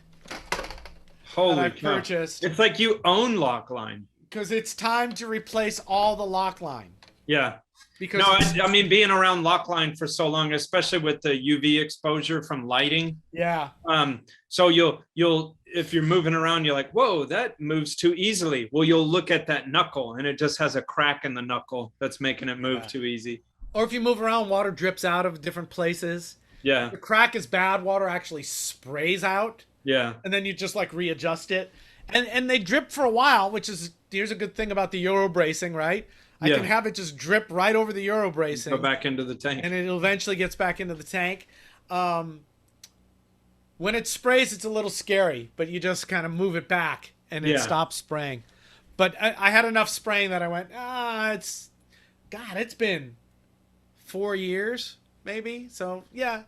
Holy that I cow. purchased. It's like you own Loc-Line. Because it's time to replace all the Loc-Line. Yeah. Because No, I mean, being around Loc-Line for so long, especially with the UV exposure from lighting. Yeah. So you'll if you're moving around, you're like, whoa, that moves too easily. Well, you'll look at that knuckle and it just has a crack in the knuckle that's making it move too easy. Or if you move around, water drips out of different places. Yeah. The crack is bad. Water actually sprays out. Yeah. And then you just like readjust it. And they drip for a while, which is, here's a good thing about the Euro bracing, right? I can have it just drip right over the Euro bracing. Go back into the tank. And it eventually gets back into the tank. When it sprays, it's a little scary, but you just kind of move it back and it stops spraying. But I had enough spraying that I went, it's been 4 years, maybe. So, yeah.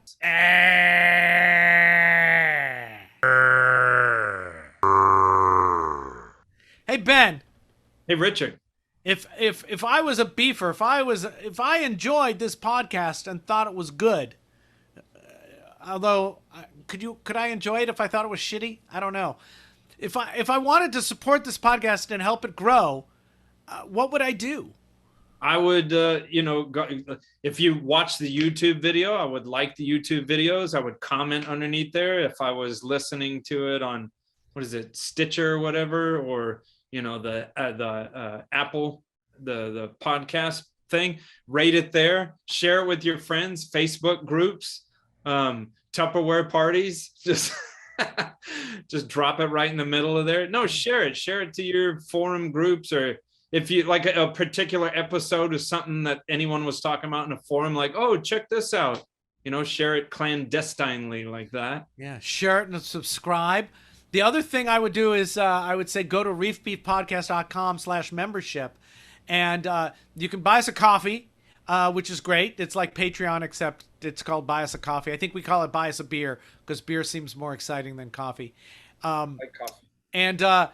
Hey, Ben. Hey, Richard. If I was a beefer, if I enjoyed this podcast and thought it was good, although could I enjoy it if I thought it was shitty? I don't know. If I wanted to support this podcast and help it grow, what would I do? I would, if you watch the YouTube video, I would like the YouTube videos. I would comment underneath there. If I was listening to it on, what is it, Stitcher or whatever, or, the Apple, the podcast thing, rate it there, share it with your friends, Facebook groups, Tupperware parties, just drop it right in the middle of there. No, share it to your forum groups, or if you like a particular episode of something that anyone was talking about in a forum, like, oh, check this out, share it clandestinely like that. Yeah, share it and subscribe. The other thing I would do is I would say go to reefbeefpodcast.com/membership, and you can buy us a coffee, which is great. It's like Patreon, except it's called Buy Us a Coffee. I think we call it Buy Us a Beer because beer seems more exciting than coffee. Like coffee. And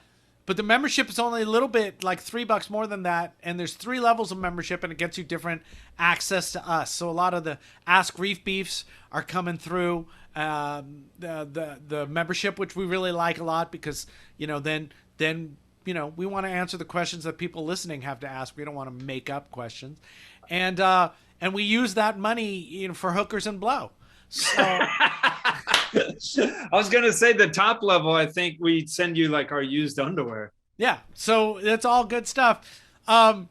but the membership is only a little bit, like $3 more than that. And there's 3 levels of membership, and it gets you different access to us. So a lot of the Ask Reef Beefs are coming through the membership, which we really like a lot because, then we want to answer the questions that people listening have to ask. We don't want to make up questions. And we use that money, for hookers and blow. So I was gonna say the top level, I think we send you like our used underwear. Yeah, so that's all good stuff. No,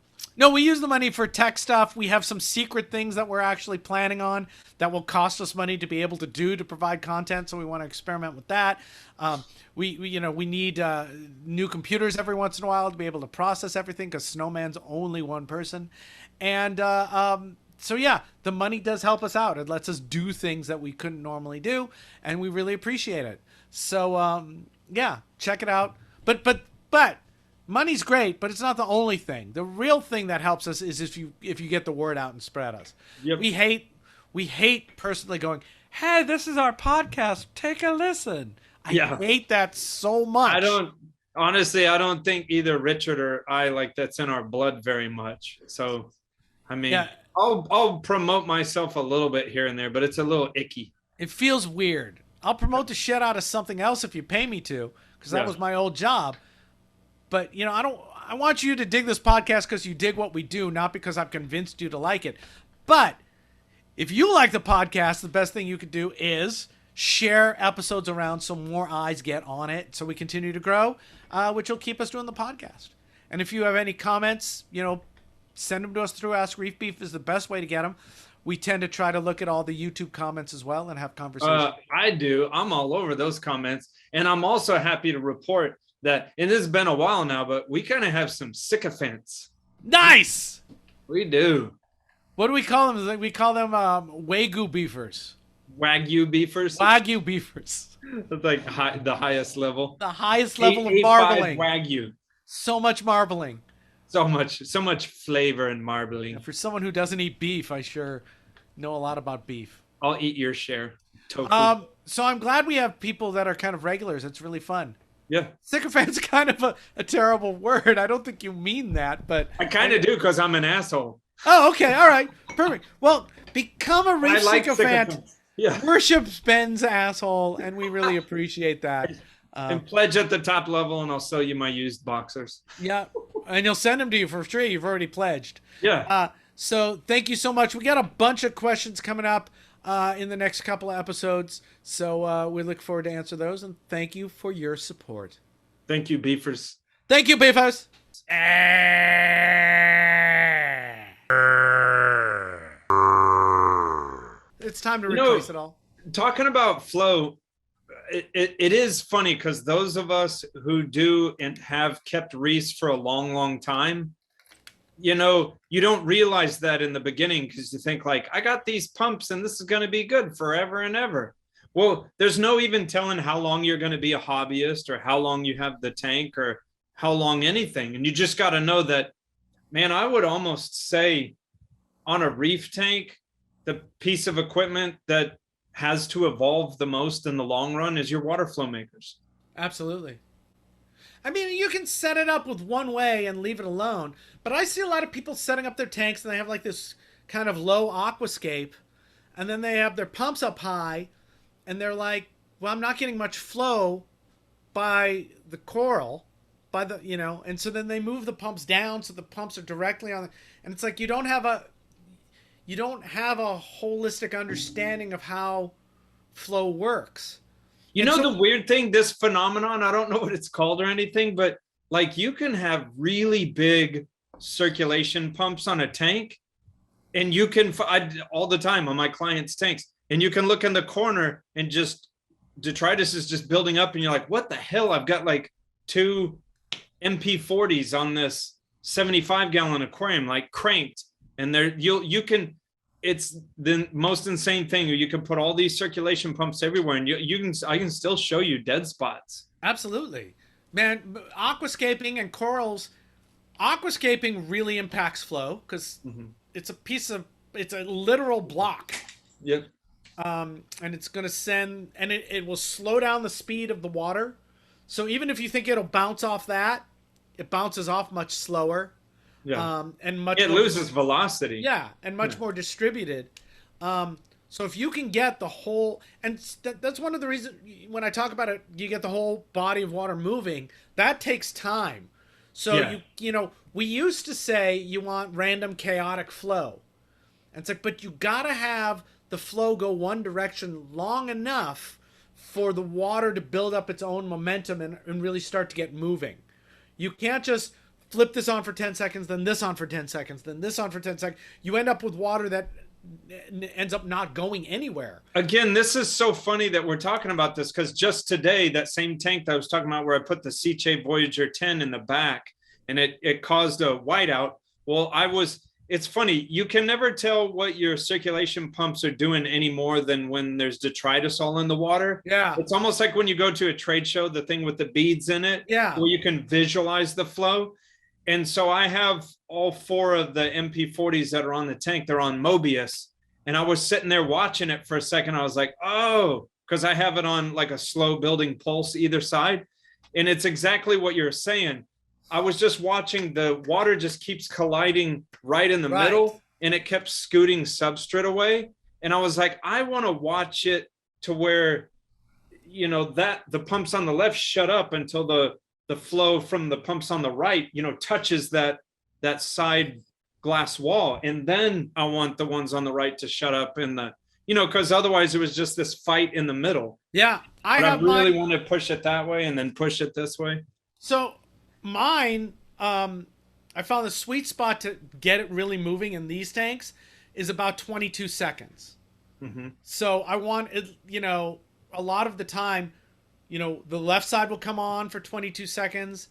we use the money for tech stuff. We have some secret things that we're actually planning on that will cost us money to be able to do to provide content. So we want to experiment with that. We need new computers every once in a while to be able to process everything because Snowman's only one person. And so yeah, the money does help us out. It lets us do things that we couldn't normally do, and we really appreciate it. So yeah, check it out. But money's great, but it's not the only thing. The real thing that helps us is if you get the word out and spread us. Yep. We hate personally going, hey, this is our podcast, take a listen. I hate that so much. I don't think either Richard or I, like, that's in our blood very much. So I mean, yeah. I'll promote myself a little bit here and there, but it's a little icky. It feels weird. I'll promote the shit out of something else if you pay me to, because that was my old job. But, I want you to dig this podcast because you dig what we do, not because I've convinced you to like it. But if you like the podcast, the best thing you could do is share episodes around so more eyes get on it so we continue to grow, which will keep us doing the podcast. And if you have any comments, send them to us through Ask Reef Beef is the best way to get them. We tend to try to look at all the YouTube comments as well and have conversations. I do. I'm all over those comments. And I'm also happy to report that, and this has been a while now, but we kind of have some sycophants. Nice! We do. What do we call them? We call them Wagyu beefers. Wagyu beefers? Wagyu beefers. That's like the highest level. The highest level of marbling. Wagyu. So much marbling. So much flavor and marbling. Yeah, for someone who doesn't eat beef, I sure know a lot about beef. I'll eat your share. Tofu. So I'm glad we have people that are kind of regulars. It's really fun. Yeah. Sycophant's kind of a terrible word. I don't think you mean that, but I kind of do because I'm an asshole. Oh, okay. All right. Perfect. Well, become a reef sycophant. Yeah. Worship Ben's asshole, and we really appreciate that. And pledge at the top level, and I'll sell you my used boxers. Yeah. And you'll send them to you for free. You've already pledged. Yeah. So thank you so much. We got a bunch of questions coming up in the next couple of episodes. So we look forward to answer those. And thank you for your support. Thank you, Beefers. Thank you, Beefers. It's time to replace it all. Talking about flow, it is funny because those of us who do and have kept reefs for a long, long time, you don't realize that in the beginning because you think like, I got these pumps and this is going to be good forever and ever. Well, there's no even telling how long you're going to be a hobbyist or how long you have the tank or how long anything. And you just got to know that, man, I would almost say on a reef tank, the piece of equipment that has to evolve the most in the long run is your water flow makers. Absolutely. I mean, you can set it up with one way and leave it alone, but I see a lot of people setting up their tanks and they have like this kind of low aquascape, and then they have their pumps up high, and they're like, well, I'm not getting much flow by the coral, by the, and so then they move the pumps down so the pumps are directly on the, and it's like you don't have a holistic understanding of how flow works. You And know, so the weird thing, this phenomenon, I don't know what it's called or anything, but like you can have really big circulation pumps on a tank, and you can, all the time on my clients' tanks, and you can look in the corner and just detritus is just building up, and you're like, what the hell? I've got like 2 MP40s on this 75-gallon aquarium, like cranked, and you can, it's the most insane thing. You can put all these circulation pumps everywhere, and I can still show you dead spots. absolutely, man, aquascaping and corals, aquascaping really impacts flow because it's a literal block. Yep. And it's going to send, and it will slow down the speed of the water. So even if you think it'll bounce off that, it bounces off much slower. Yeah. And much It more loses velocity. Yeah, and much more distributed. So if you can get the whole, and that's one of the reasons when I talk about it, you get the whole body of water moving. That takes time. So we used to say you want random chaotic flow. And it's like, but you gotta have the flow go one direction long enough for the water to build up its own momentum and really start to get moving. You can't just flip this on for 10 seconds, then this on for 10 seconds, then this on for 10 seconds. You end up with water that ends up not going anywhere. Again, this is so funny that we're talking about this, because just today, that same tank that I was talking about where I put the Seache Voyager 10 in the back and it caused a whiteout. Well, it's funny. You can never tell what your circulation pumps are doing any more than when there's detritus all in the water. Yeah. It's almost like when you go to a trade show, the thing with the beads in it, Yeah. where you can visualize the flow. And so I have all 4 of the MP40s that are on the tank. They're on Mobius. And I was sitting there watching it for a second. I was like, oh, because I have it on like a slow building pulse either side. And it's exactly what you're saying. I was just watching, the water just keeps colliding right in the middle, and it kept scooting substrate away. And I was like, I want to watch it to where, that the pumps on the left shut up until the flow from the pumps on the right, touches that side glass wall. And then I want the ones on the right to shut up in the, because otherwise it was just this fight in the middle. Yeah. I really want to push it that way and then push it this way. So mine, I found the sweet spot to get it really moving in these tanks is about 22 seconds. Mm-hmm. So I want it, a lot of the time, the left side will come on for 22 seconds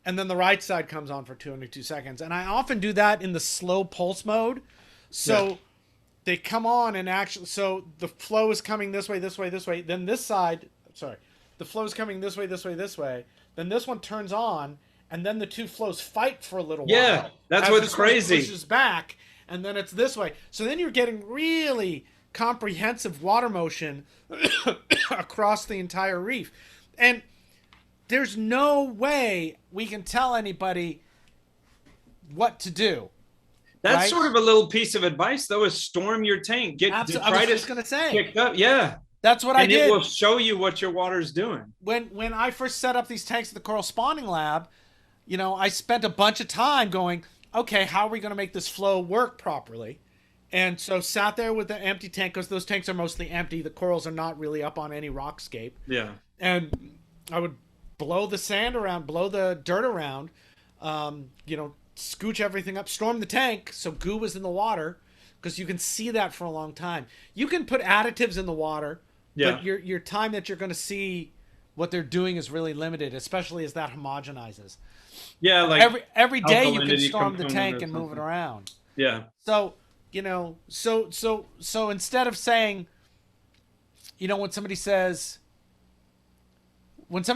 and then the right side comes on for 22 seconds. And I often do that in the slow pulse mode. So they come on and actually, so the flow is coming this way, this way, this way. Then this side, the flow is coming this way, this way, this way. Then this one turns on, and then the two flows fight for a little while. Yeah, that's what's crazy. Pushes back, and then it's this way. So then you're getting really comprehensive water motion across the entire reef. And there's no way we can tell anybody what to do. That's sort of a little piece of advice, though, is storm your tank. I was just going to say. Kicked up. Yeah. That's what I did. And it will show you what your water's doing. When I first set up these tanks at the Coral Spawning Lab, I spent a bunch of time going, okay, how are we going to make this flow work properly? And so sat there with the empty tank, because those tanks are mostly empty. The corals are not really up on any rockscape. Yeah. And I would blow the sand around, blow the dirt around, scooch everything up, storm the tank so goo was in the water, because you can see that for a long time. You can put additives in the water, but your time that you're going to see what they're doing is really limited, especially as that homogenizes. Yeah, like every day you can storm the tank and move it around. Yeah. So, so instead of saying, when somebody says, what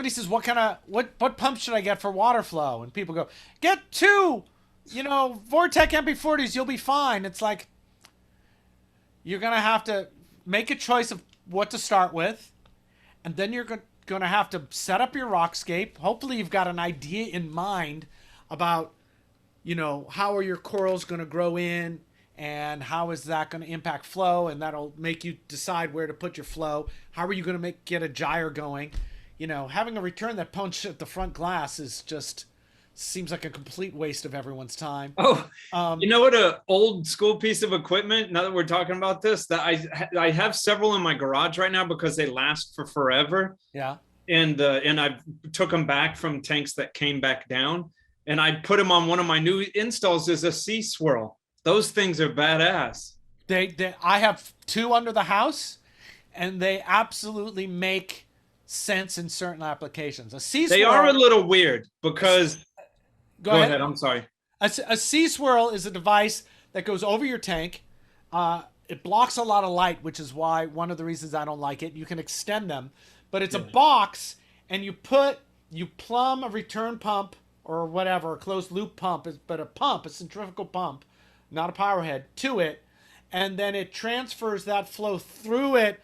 pump should I get for water flow? And people go, get 2, Vortec MP40s, you'll be fine. It's like, you're going to have to make a choice of what to start with. And then you're going to have to set up your rockscape. Hopefully you've got an idea in mind about, how are your corals going to grow in and how is that going to impact flow, and that'll make you decide where to put your flow. How are you going to get a gyre going? You know, having a return that punch at the front glass is just seems like a complete waste of everyone's time. Oh, you know what? A old school piece of equipment. Now that we're talking about this, that I have several in my garage right now because they last for forever. Yeah. And I took them back from tanks that came back down, and I put them on one of my new installs as a sea swirl. Those things are badass. I have 2 under the house, and they absolutely make sense in certain applications. A sea swirl. They are a little weird because. Go ahead. I'm sorry. A sea swirl is a device that goes over your tank. It blocks a lot of light, which is why one of the reasons I don't like it. You can extend them, but it's a box, and you plumb a return pump or whatever, a closed loop pump, but a centrifugal pump, not a power head, to it, and then it transfers that flow through a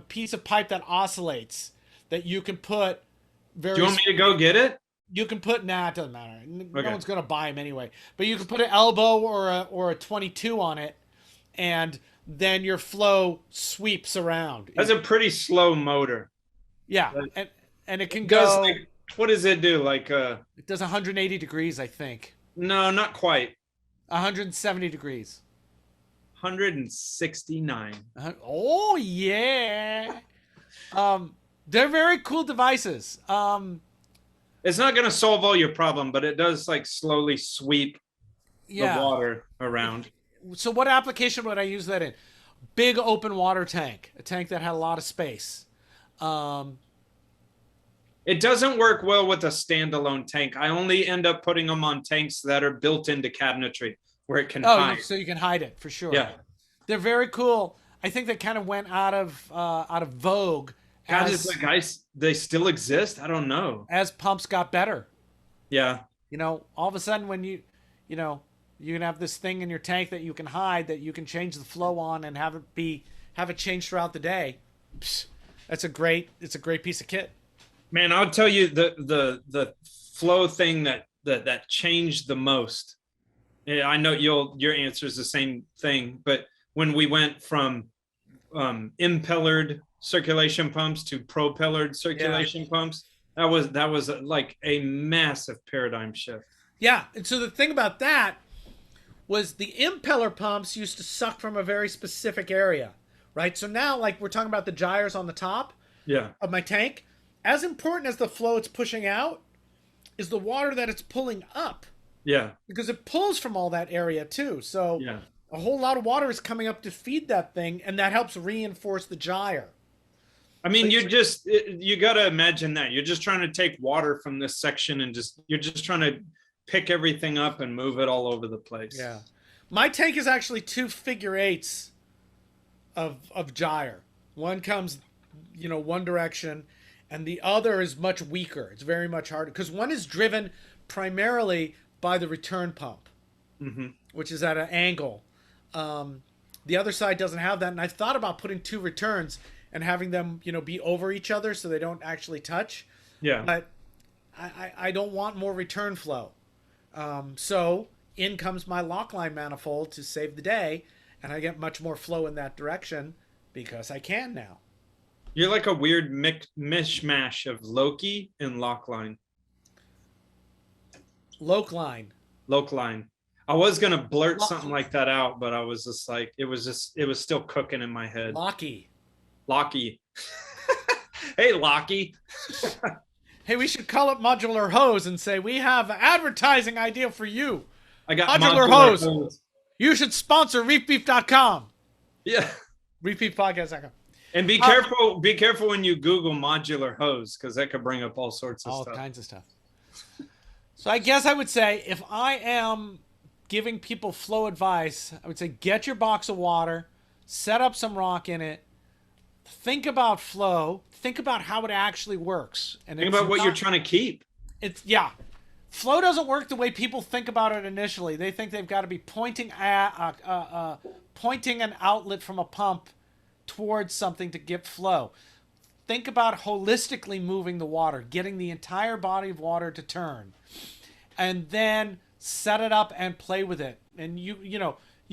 piece of pipe that oscillates that you can put. Do you want me to go get it? You can put, it doesn't matter. No one's going to buy them anyway. But you can put an elbow or a 22 on it, and then your flow sweeps around. That's a pretty slow motor. Yeah, and it can go. What does it do? It does 180 degrees, I think. No, not quite. 170 degrees. 169. Oh yeah. They're very cool devices. It's not going to solve all your problem, but it does slowly sweep the water around. So what application would I use that in? Big open water tank, a tank that had a lot of space. It doesn't work well with a standalone tank. I only end up putting them on tanks that are built into cabinetry where it can hide. So you can hide it for sure. Yeah. They're very cool. I think they kind of went out of vogue. They still exist? I don't know. As pumps got better. Yeah. You know, all of a sudden when you can have this thing in your tank that you can hide, that you can change the flow on and have it change throughout the day. Psst, it's a great piece of kit. Man, I'll tell you the flow thing that changed the most. I know your answer is the same thing, but when we went from impellered circulation pumps to propellered circulation pumps, that was like a massive paradigm shift. Yeah, and so the thing about that was the impeller pumps used to suck from a very specific area, right? So now, we're talking about the gyres on the top of my tank. As important as the flow it's pushing out is the water that it's pulling up. Yeah. Because it pulls from all that area too. So a whole lot of water is coming up to feed that thing, and that helps reinforce the gyre. I mean, you got to imagine that. You're just trying to take water from this section and you're just trying to pick everything up and move it all over the place. Yeah. My tank is actually 2 figure-8s of gyre. One comes, one direction, and the other is much weaker. It's very much harder because one is driven primarily by the return pump, which is at an angle. The other side doesn't have that, and I thought about putting 2 returns and having them, be over each other so they don't actually touch. Yeah. But I don't want more return flow. So in comes my Loc-Line manifold to save the day, and I get much more flow in that direction because I can now. You're like a weird mishmash of Loki and Loc-Line. Loc-Line. Loc-Line. I was going to blurt something like that out, but I was just it was still cooking in my head. Locky. Hey, Locky. Hey, we should call up Modular Hose and say, we have an advertising idea for you. I got Modular Hose. You should sponsor reefbeef.com. Yeah. Reefbeefpodcast.com. And be careful when you Google modular hose, because that could bring up all sorts of stuff. All kinds of stuff. So I guess I would say, if I am giving people flow advice, I would say get your box of water, set up some rock in it, think about flow, think about how it actually works. And think about what you're trying to keep. Flow doesn't work the way people think about it initially. They think they've got to be pointing an outlet from a pump towards something to get flow. Think about holistically moving the water, getting the entire body of water to turn, and then set it up and play with it. And you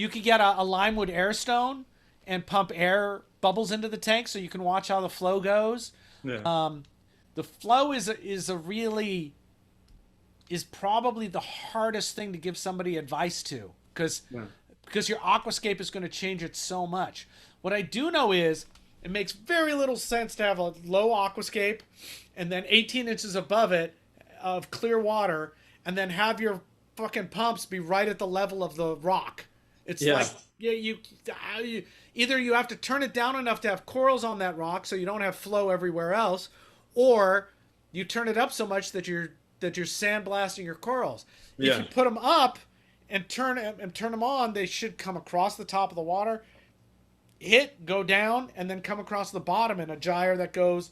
could get a limewood air stone and pump air bubbles into the tank so you can watch how the flow goes. Yeah. The flow is probably the hardest thing to give somebody advice to, because your aquascape is going to change it so much. What I do know is it makes very little sense to have a low aquascape and then 18 inches above it of clear water, and then have your fucking pumps be right at the level of the rock. It's like you either you have to turn it down enough to have corals on that rock so you don't have flow everywhere else, or you turn it up so much that you're sandblasting your corals. If you put them up and turn them on, they should come across the top of the water, go down, and then come across the bottom in a gyre that goes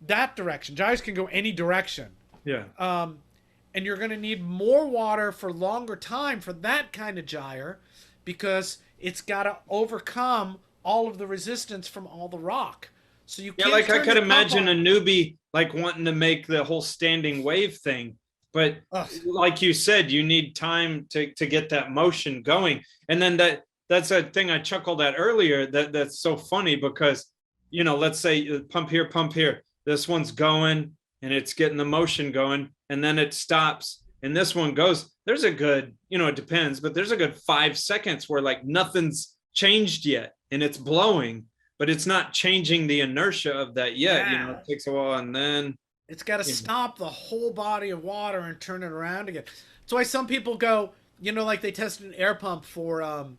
that direction. Gyres can go any direction. Yeah. And you're going to need more water for longer time for that kind of gyre, because it's got to overcome all of the resistance from all the rock. So you can't like I could imagine a newbie like wanting to make the whole standing wave thing, but like you said, you need time to get that motion going. And then that's a thing I chuckled at earlier, that's so funny, because let's say pump here, this one's going and it's getting the motion going, and then it stops and this one goes. There's a good, it depends, but there's a good 5 seconds where like nothing's changed yet and it's blowing, but it's not changing the inertia of that yet. It takes a while, and then it's got to stop the whole body of water and turn it around again. That's why some people go, like they tested an air pump for for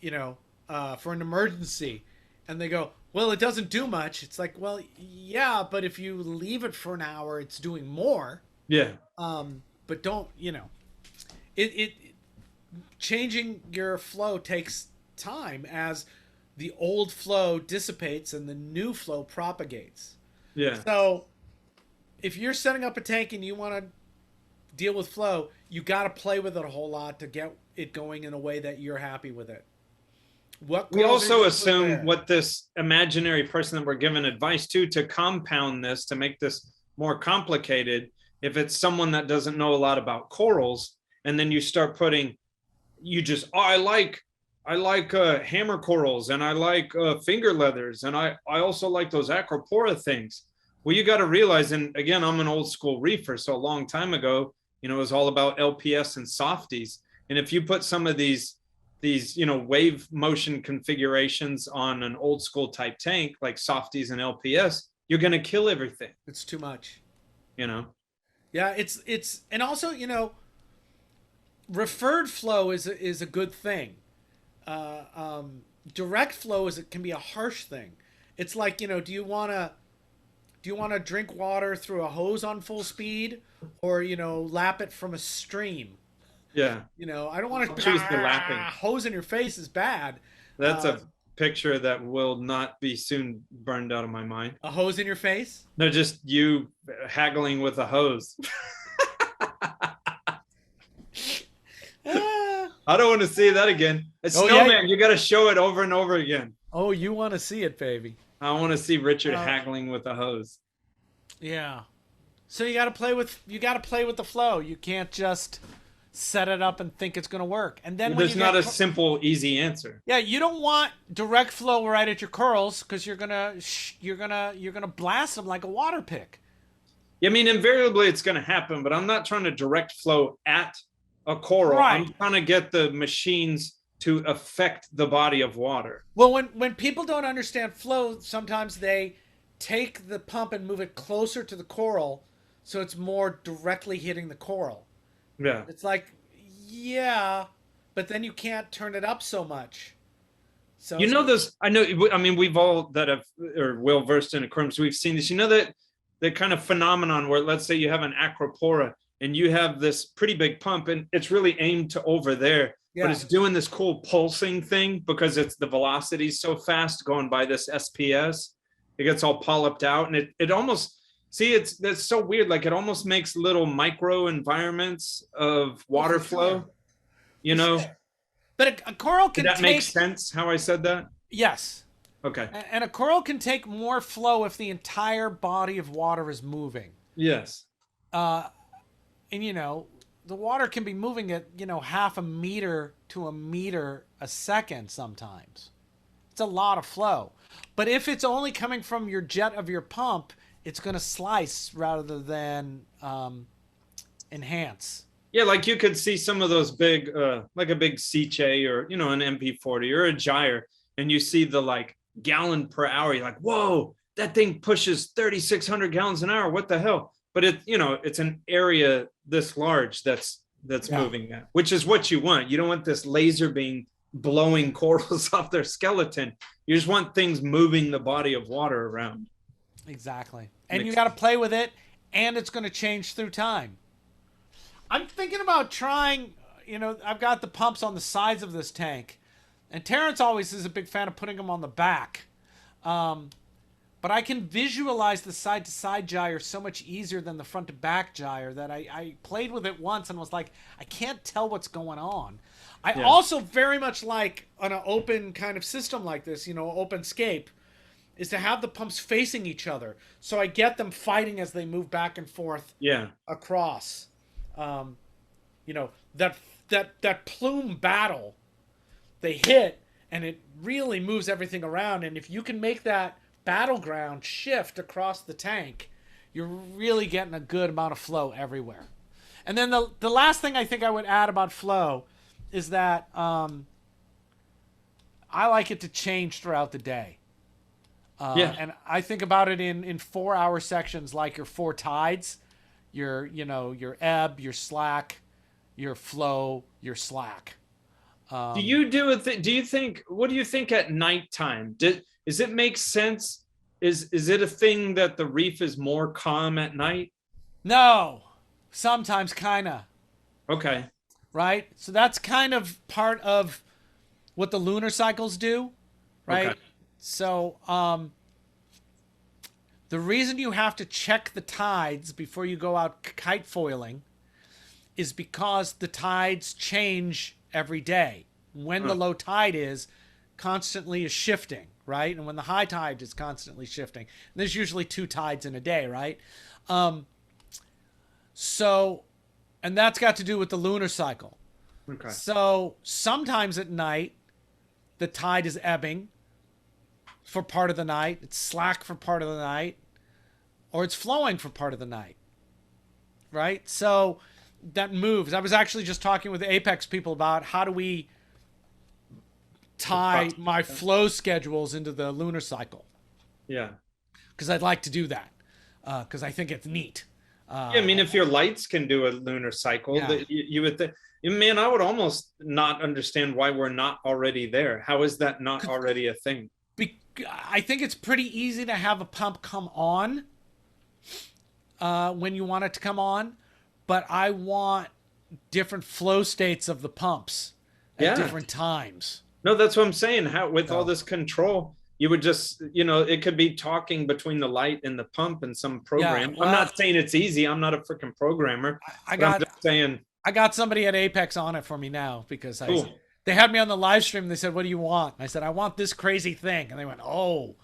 an emergency, and they go, well, it doesn't do much. It's like, well, yeah, but if you leave it for an hour, it's doing more. Yeah. But don't, it changing your flow takes time as the old flow dissipates and the new flow propagates. Yeah. So if you're setting up a tank and you want to deal with flow, you got to play with it a whole lot to get it going in a way that you're happy with it. We also assume what this imaginary person that we're giving advice to compound this, to make this more complicated. If it's someone that doesn't know a lot about corals, and then you start putting, I like hammer corals, and I like finger leathers, and I also like those acropora things. Well, you got to realize, and again, I'm an old school reefer, so a long time ago, it was all about LPS and softies. And if you put some of these wave motion configurations on an old school type tank like softies and LPS, you're going to kill everything. It's too much. Yeah, it's and also, referred flow is a good thing. Direct flow can be a harsh thing. It's like, do you want to drink water through a hose on full speed, or lap it from a stream? Yeah. I don't want to choose the lapping. Hose in your face is bad. That's a picture that will not be soon burned out of my mind. A hose in your face? No, just you haggling with a hose. I don't want to see that again. Snowman, you got to show it over and over again. Oh, you want to see it, baby. I want to see Richard haggling with a hose. Yeah. So you got to play with the flow. You can't just set it up and think it's going to work. And then there's not a simple, easy answer. Yeah, you don't want direct flow right at your corals, because you're gonna blast them like a water pick. Yeah, I mean, invariably it's going to happen, but I'm not trying to direct flow at a coral. Right. I'm trying to get the machines to affect the body of water. Well, when people don't understand flow, sometimes they take the pump and move it closer to the coral, so it's more directly hitting the coral. Yeah. It's like, yeah, but then you can't turn it up so much. So I mean, we've all that have or well versed in aquariums, we've seen this. That kind of phenomenon where, let's say you have an acropora and you have this pretty big pump and it's really aimed to over there, but it's doing this cool pulsing thing because it's the velocity so fast going by this SPS. It gets all polyped out, and it almost. See, that's so weird. Like, it almost makes little micro environments of water flow, But a coral can Did that make sense how I said that? Yes. Okay. And a coral can take more flow if the entire body of water is moving. Yes. And the water can be moving at, half a meter to a meter a second sometimes. It's a lot of flow. But if it's only coming from your jet of your pump, it's going to slice rather than enhance. Yeah, like you could see some of those big, like a big Seche or, an MP40 or a gyre, and you see the like gallon per hour. You're like, whoa, that thing pushes 3,600 gallons an hour. What the hell? But it's an area this large that's moving that, which is what you want. You don't want this laser beam blowing corals off their skeleton. You just want things moving the body of water around. Exactly. And you got to play with it, and it's going to change through time. I'm thinking about trying, I've got the pumps on the sides of this tank, and Terrence always is a big fan of putting them on the back. But I can visualize the side-to-side gyre so much easier than the front-to-back gyre that I played with it once and was like, I can't tell what's going on. I also very much like on an open kind of system like this, open Scape, is to have the pumps facing each other. So I get them fighting as they move back and forth across. That plume battle, they hit, and it really moves everything around. And if you can make that battleground shift across the tank, you're really getting a good amount of flow everywhere. And then the last thing I think I would add about flow is that I like it to change throughout the day. And I think about it in 4-hour sections, like your 4 tides, your ebb, your slack, your flow, your slack. Do you do it? Do you think? What do you think at nighttime? Does it make sense? Is it a thing that the reef is more calm at night? No, sometimes kinda. Okay. Right. So that's kind of part of what the lunar cycles do, right? Okay. So the reason you have to check the tides before you go out kite foiling is because the tides change every day. When the low tide is, constantly is shifting, right? And when the high tide is constantly shifting. And there's usually 2 tides in a day, right? And that's got to do with the lunar cycle. Okay. So sometimes at night, the tide is ebbing for part of the night. It's slack for part of the night. Or it's flowing for part of the night. Right? So that moves. I was actually just talking with the Apex people about how do we tie my flow schedules into the lunar cycle. Yeah. Because I'd like to do that. Because I think it's neat. I mean, if your lights can do a lunar cycle, you would think, man, I would almost not understand why we're not already there. How is that not already a thing? I think it's pretty easy to have a pump come on when you want it to come on, but I want different flow states of the pumps at different times. No, that's what I'm saying. How with all this control, you would just, it could be talking between the light and the pump in some program. I'm not saying it's easy. I'm not a freaking programmer. I'm just saying. I got somebody at Apex on it for me now because they had me on the live stream. They said, "What do you want?" And I said, "I want this crazy thing." And they went, "Oh,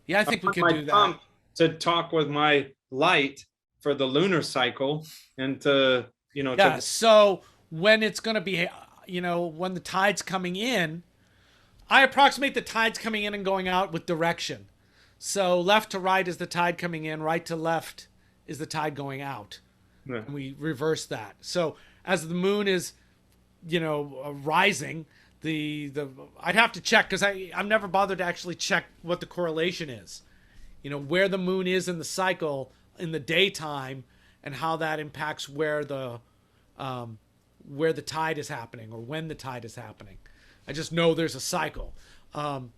yeah, I think we could do that." Pump to talk with my light for the lunar cycle and to, So when it's going to be, when the tide's coming in, I approximate the tides coming in and going out with direction. So left to right is the tide coming in, right to left is the tide going out. Yeah. And we reverse that. So as the moon is, rising, I'd have to check because I've never bothered to actually check what the correlation is. Where the moon is in the cycle in the daytime and how that impacts where the tide is happening or when the tide is happening. I just know there's a cycle. But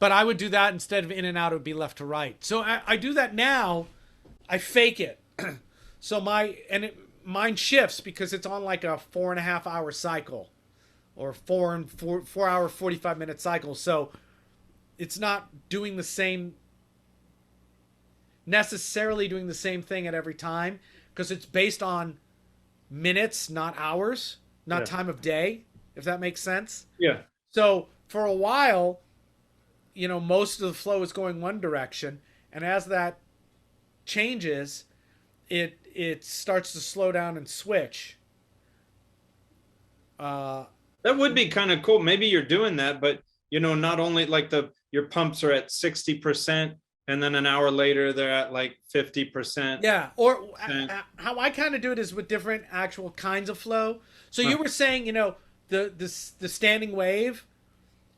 I would do that instead of in and out, it would be left to right. So I do that now. I fake it. So mine shifts because it's on like a 4.5 hour cycle or 4 hour, 45 minute cycle. So it's not doing necessarily doing the same thing at every time because it's based on minutes, not hours, not time of day, if that makes sense. Yeah. So for a while, most of the flow is going one direction. And as that changes, it starts to slow down and switch. That would be kind of cool. Maybe you're doing that, but not only like your pumps are at 60%, and then an hour later they're at like 50%. Yeah, or how I kind of do it is with different actual kinds of flow. So you were saying, the standing wave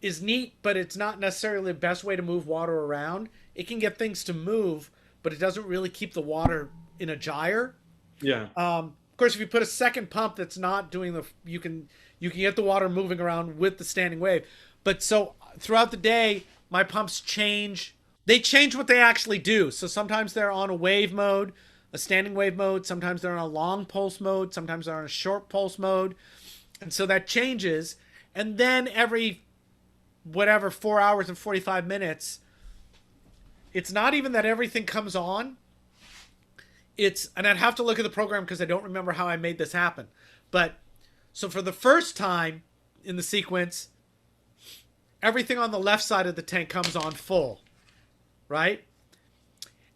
is neat, but it's not necessarily the best way to move water around. It can get things to move, but it doesn't really keep the water in a gyre. Yeah. Of course, if you put a second pump that's not doing you can get the water moving around with the standing wave. But so throughout the day, my pumps change. They change what they actually do. So sometimes they're on a wave mode, a standing wave mode. Sometimes they're on a long pulse mode. Sometimes they're on a short pulse mode. And so that changes. And then every 4 hours and 45 minutes, it's not even that everything comes on. And I'd have to look at the program because I don't remember how I made this happen. But so for the first time in the sequence, everything on the left side of the tank comes on full, right?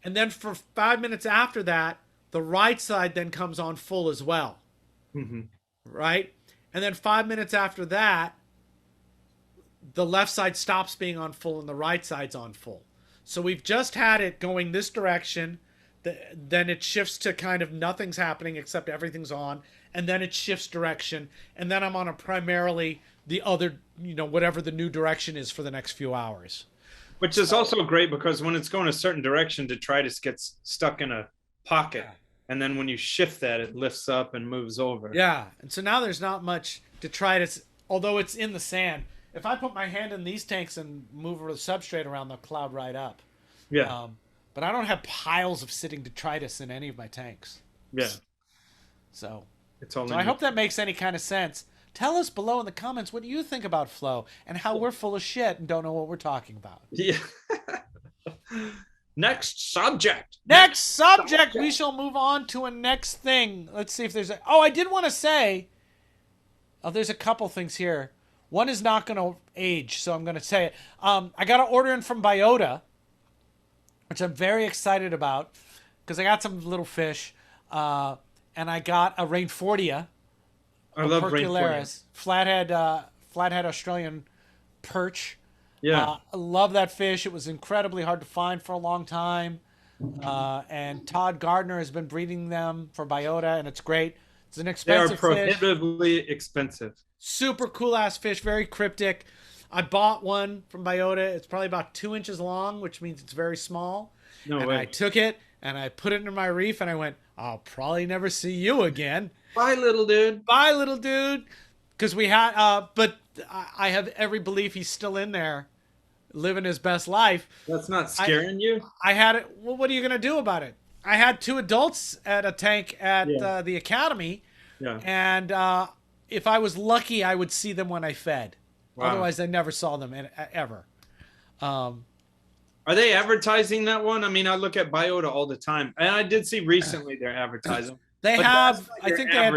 And then for 5 minutes after that, the right side then comes on full as well, right? And then 5 minutes after that, the left side stops being on full and the right side's on full. So we've just had it going this direction. Then it shifts to kind of nothing's happening except everything's on. And then it shifts direction. And then I'm on a primarily the other, whatever the new direction is for the next few hours. Which is also great because when it's going a certain direction, detritus gets stuck in a pocket. And then when you shift that, it lifts up and moves over. Yeah. And so now there's not much detritus, although it's in the sand. If I put my hand in these tanks and move the substrate around, they'll cloud right up. Yeah. But I don't have piles of sitting detritus in any of my tanks. Yeah. So it's all. So I hope that makes any kind of sense. Tell us below in the comments what you think about flow and how we're full of shit and don't know what we're talking about. Yeah. Next subject. Next subject. We shall move on to a next thing. Let's see if there's I did want to say, there's a couple things here. One is not going to age, so I'm going to say it. I got an order in from Biota, which I'm very excited about because I got some little fish, and I got a Rainfordia. I love Rainfordia. Flathead Australian perch. Yeah. I love that fish. It was incredibly hard to find for a long time. And Todd Gardner has been breeding them for Biota, and it's great. It's an expensive fish. They are prohibitively expensive. Super cool ass fish, very cryptic. I bought one from Biota. It's probably about 2 inches long, which means it's very small. No and way. I took it and I put it in my reef and I went, I'll probably never see you again. Bye, little dude. Bye, little dude. Because we had, but I have every belief he's still in there living his best life. That's not scaring you? I had it. Well, what are you going to do about it? I had 2 adults at a tank at the academy. Yeah. And if I was lucky, I would see them when I fed. Wow. Otherwise, I never saw them ever. Are they advertising that one? I mean, I look at Biota all the time. And I did see recently they're advertising. They have, I think they have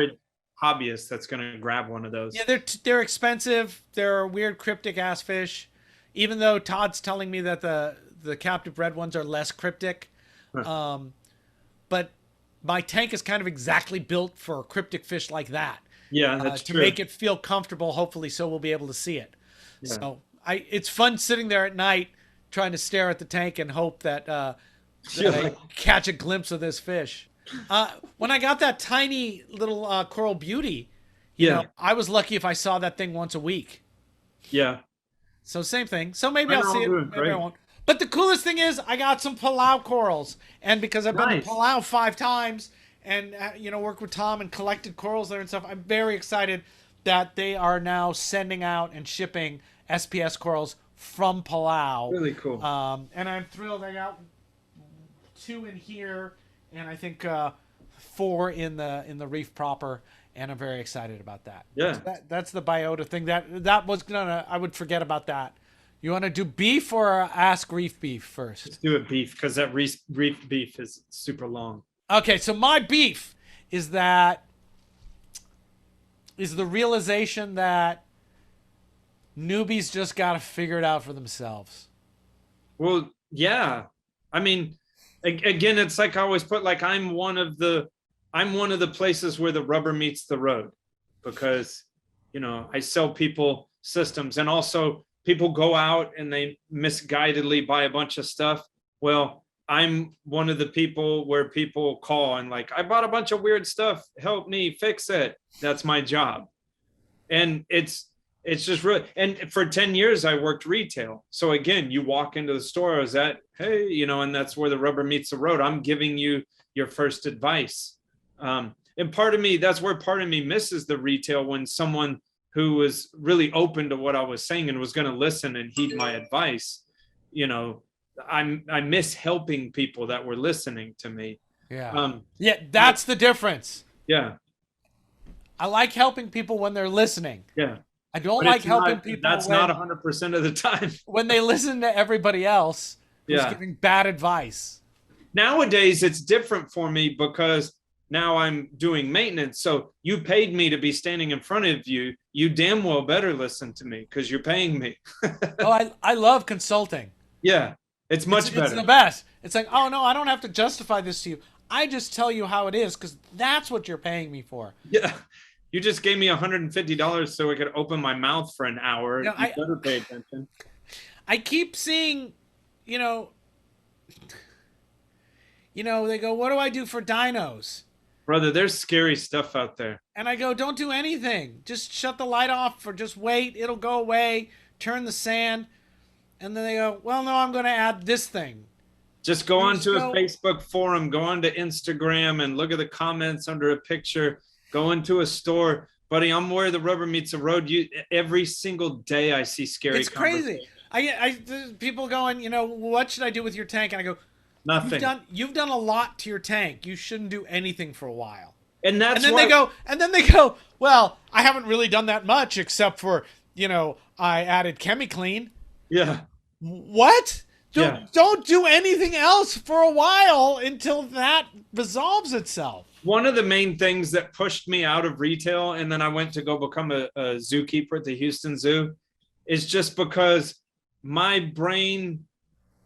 hobbyist that's going to grab one of those. Yeah, they're expensive. They're weird cryptic ass fish. Even though Todd's telling me that the captive bred ones are less cryptic. Huh. But my tank is kind of exactly built for a cryptic fish like that. Yeah, that's to true. make it feel comfortable, hopefully, so we'll be able to see it. Yeah. So it's fun sitting there at night trying to stare at the tank and hope that, I catch a glimpse of this fish. When I got that tiny little coral beauty, you know, I was lucky if I saw that thing once a week. Yeah. So same thing. So maybe I'll see it. Maybe great. I won't. But the coolest thing is I got some Palau corals. And because I've been to Palau 5 times and, worked with Tom and collected corals there and stuff, I'm very excited that they are now sending out and shipping SPS corals from Palau. Really cool. And I'm thrilled. I got 2 in here and I think 4 in the reef proper. And I'm very excited about that. Yeah. So that's the Biota thing. That was I would forget about that. You want to do beef or ask Reef Beef first? Let's do it beef because that Reef Beef is super long. Okay, so my beef is the realization that newbies just got to figure it out for themselves. Well, yeah. I mean, Again, it's like I always put, like, I'm one of the places where the rubber meets the road, because, you know, I sell people systems, and also people go out and they misguidedly buy a bunch of stuff. Well, I'm one of the people where people call and like, I bought a bunch of weird stuff, help me fix it. That's my job. And it's just really, and for 10 years I worked retail. So again, you walk into the store, I was at, hey, you know, and that's where the rubber meets the road. I'm giving you your first advice. And part of me, that's where part of me misses the retail, when someone who was really open to what I was saying and was going to listen and heed my advice, you know, I miss helping people that were listening to me. Yeah. Yeah, that's the difference. Yeah. I like helping people when they're listening. Yeah. I don't like helping people. That's not 100% of the time. When they listen to everybody else who's Yeah. giving bad advice. Nowadays, it's different for me because now I'm doing maintenance. So you paid me to be standing in front of you. You damn well better listen to me because you're paying me. Oh, I love consulting. Yeah, it's much better. It's the best. It's like, oh, no, I don't have to justify this to you. I just tell you how it is because that's what you're paying me for. Yeah. You just gave me $150 so I could open my mouth for an hour. You better pay attention. I keep seeing, you know, they go, what do I do for dinos? Brother, there's scary stuff out there. And I go, don't do anything. Just shut the light off or just wait. It'll go away. Turn the sand. And then they go, well, no, I'm going to add this thing. Just go onto a Facebook forum, go onto Instagram and look at the comments under a picture. Go into a store, buddy. I'm where the rubber meets the road. Every single day I see scary. It's crazy. People going, you know, what should I do with your tank? And I go, nothing. You've done a lot to your tank. You shouldn't do anything for a while. And then they go, well, I haven't really done that much except for, you know, I added ChemiClean. Yeah. What? Don't do anything else for a while until that resolves itself. One of the main things that pushed me out of retail, and then I went to go become a zookeeper at the Houston Zoo, is just because my brain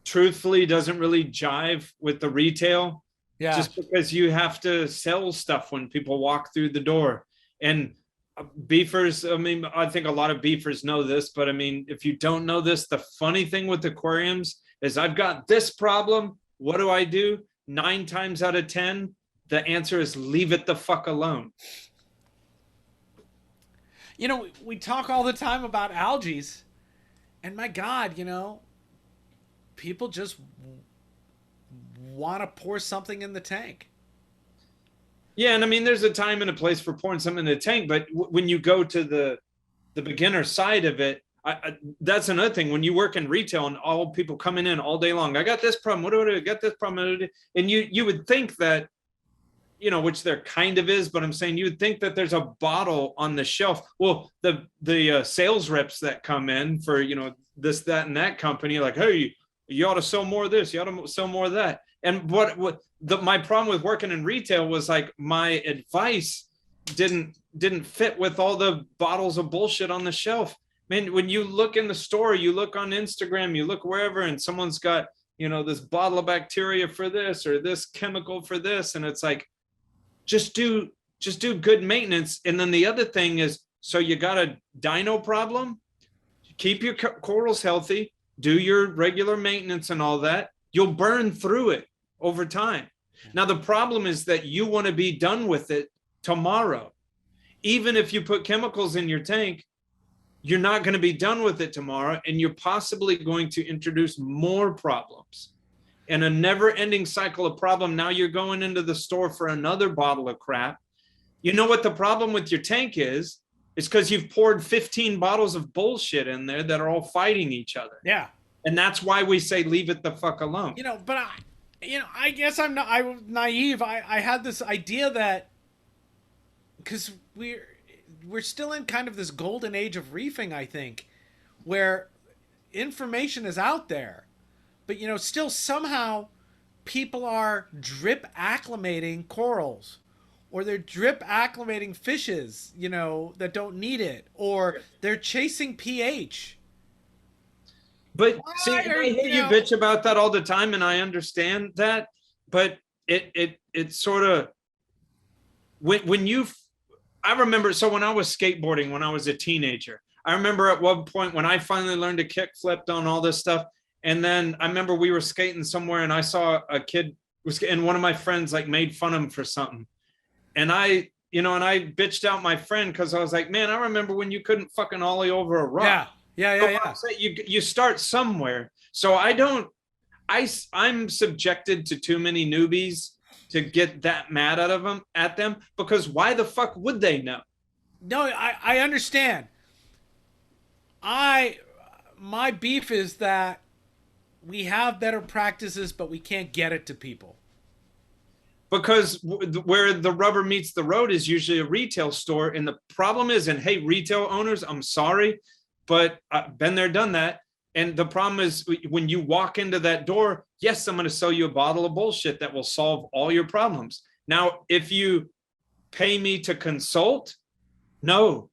truthfully doesn't really jive with the retail. Yeah. Just because you have to sell stuff when people walk through the door. And beefers, I mean, I think a lot of beefers know this, but I mean, if you don't know this, the funny thing with aquariums is I've got this problem. What do? 9 times out of 10, the answer is leave it the fuck alone. You know, we talk all the time about algae, and my God, you know, people just want to pour something in the tank. Yeah, and I mean, there's a time and a place for pouring something in the tank, but when you go to the beginner side of it, that's another thing. When you work in retail and all people coming in all day long, I got this problem. What do I got this problem? And you would think that, you know, which there kind of is, but I'm saying you would think that there's a bottle on the shelf. Well, the sales reps that come in for, you know, this, that, and that company, like, hey, you ought to sell more of this. You ought to sell more of that. And my problem with working in retail was like my advice didn't fit with all the bottles of bullshit on the shelf. Man, when you look in the store, you look on Instagram, you look wherever, and someone's got, you know, this bottle of bacteria for this or this chemical for this, and it's like, just do good maintenance. And then the other thing is, so you got a dino problem, keep your corals healthy, do your regular maintenance and all that. You'll burn through it over time. Now, the problem is that you want to be done with it tomorrow. Even if you put chemicals in your tank, you're not going to be done with it tomorrow, and you're possibly going to introduce more problems and a never-ending cycle of problem. Now you're going into the store for another bottle of crap. You know what the problem with your tank is? It's because you've poured 15 bottles of bullshit in there that are all fighting each other. Yeah. And that's why we say leave it the fuck alone. You know, but I guess I was naive. I had this idea that because we're still in kind of this golden age of reefing, I think, where information is out there, but, you know, still somehow people are drip acclimating corals, or they're drip acclimating fishes, you know, that don't need it, or they're chasing pH. But see, I hear you bitch about that all the time, and I understand that. but it sort of, when you, I remember, so when I was skateboarding, when I was a teenager, I remember at one point when I finally learned to kick flip on all this stuff. And then I remember we were skating somewhere and I saw a kid was, and one of my friends like made fun of him for something. And I bitched out my friend because I was like, man, I remember when you couldn't fucking ollie over a rock. Yeah. You start somewhere. So I'm subjected to too many newbies to get that mad at them, because why the fuck would they know? No, I understand. My beef is that we have better practices, but we can't get it to people. Because where the rubber meets the road is usually a retail store. And the problem is, and hey, retail owners, I'm sorry, but I've been there, done that. And the problem is when you walk into that door, yes, I'm going to sell you a bottle of bullshit that will solve all your problems. Now, if you pay me to consult, no,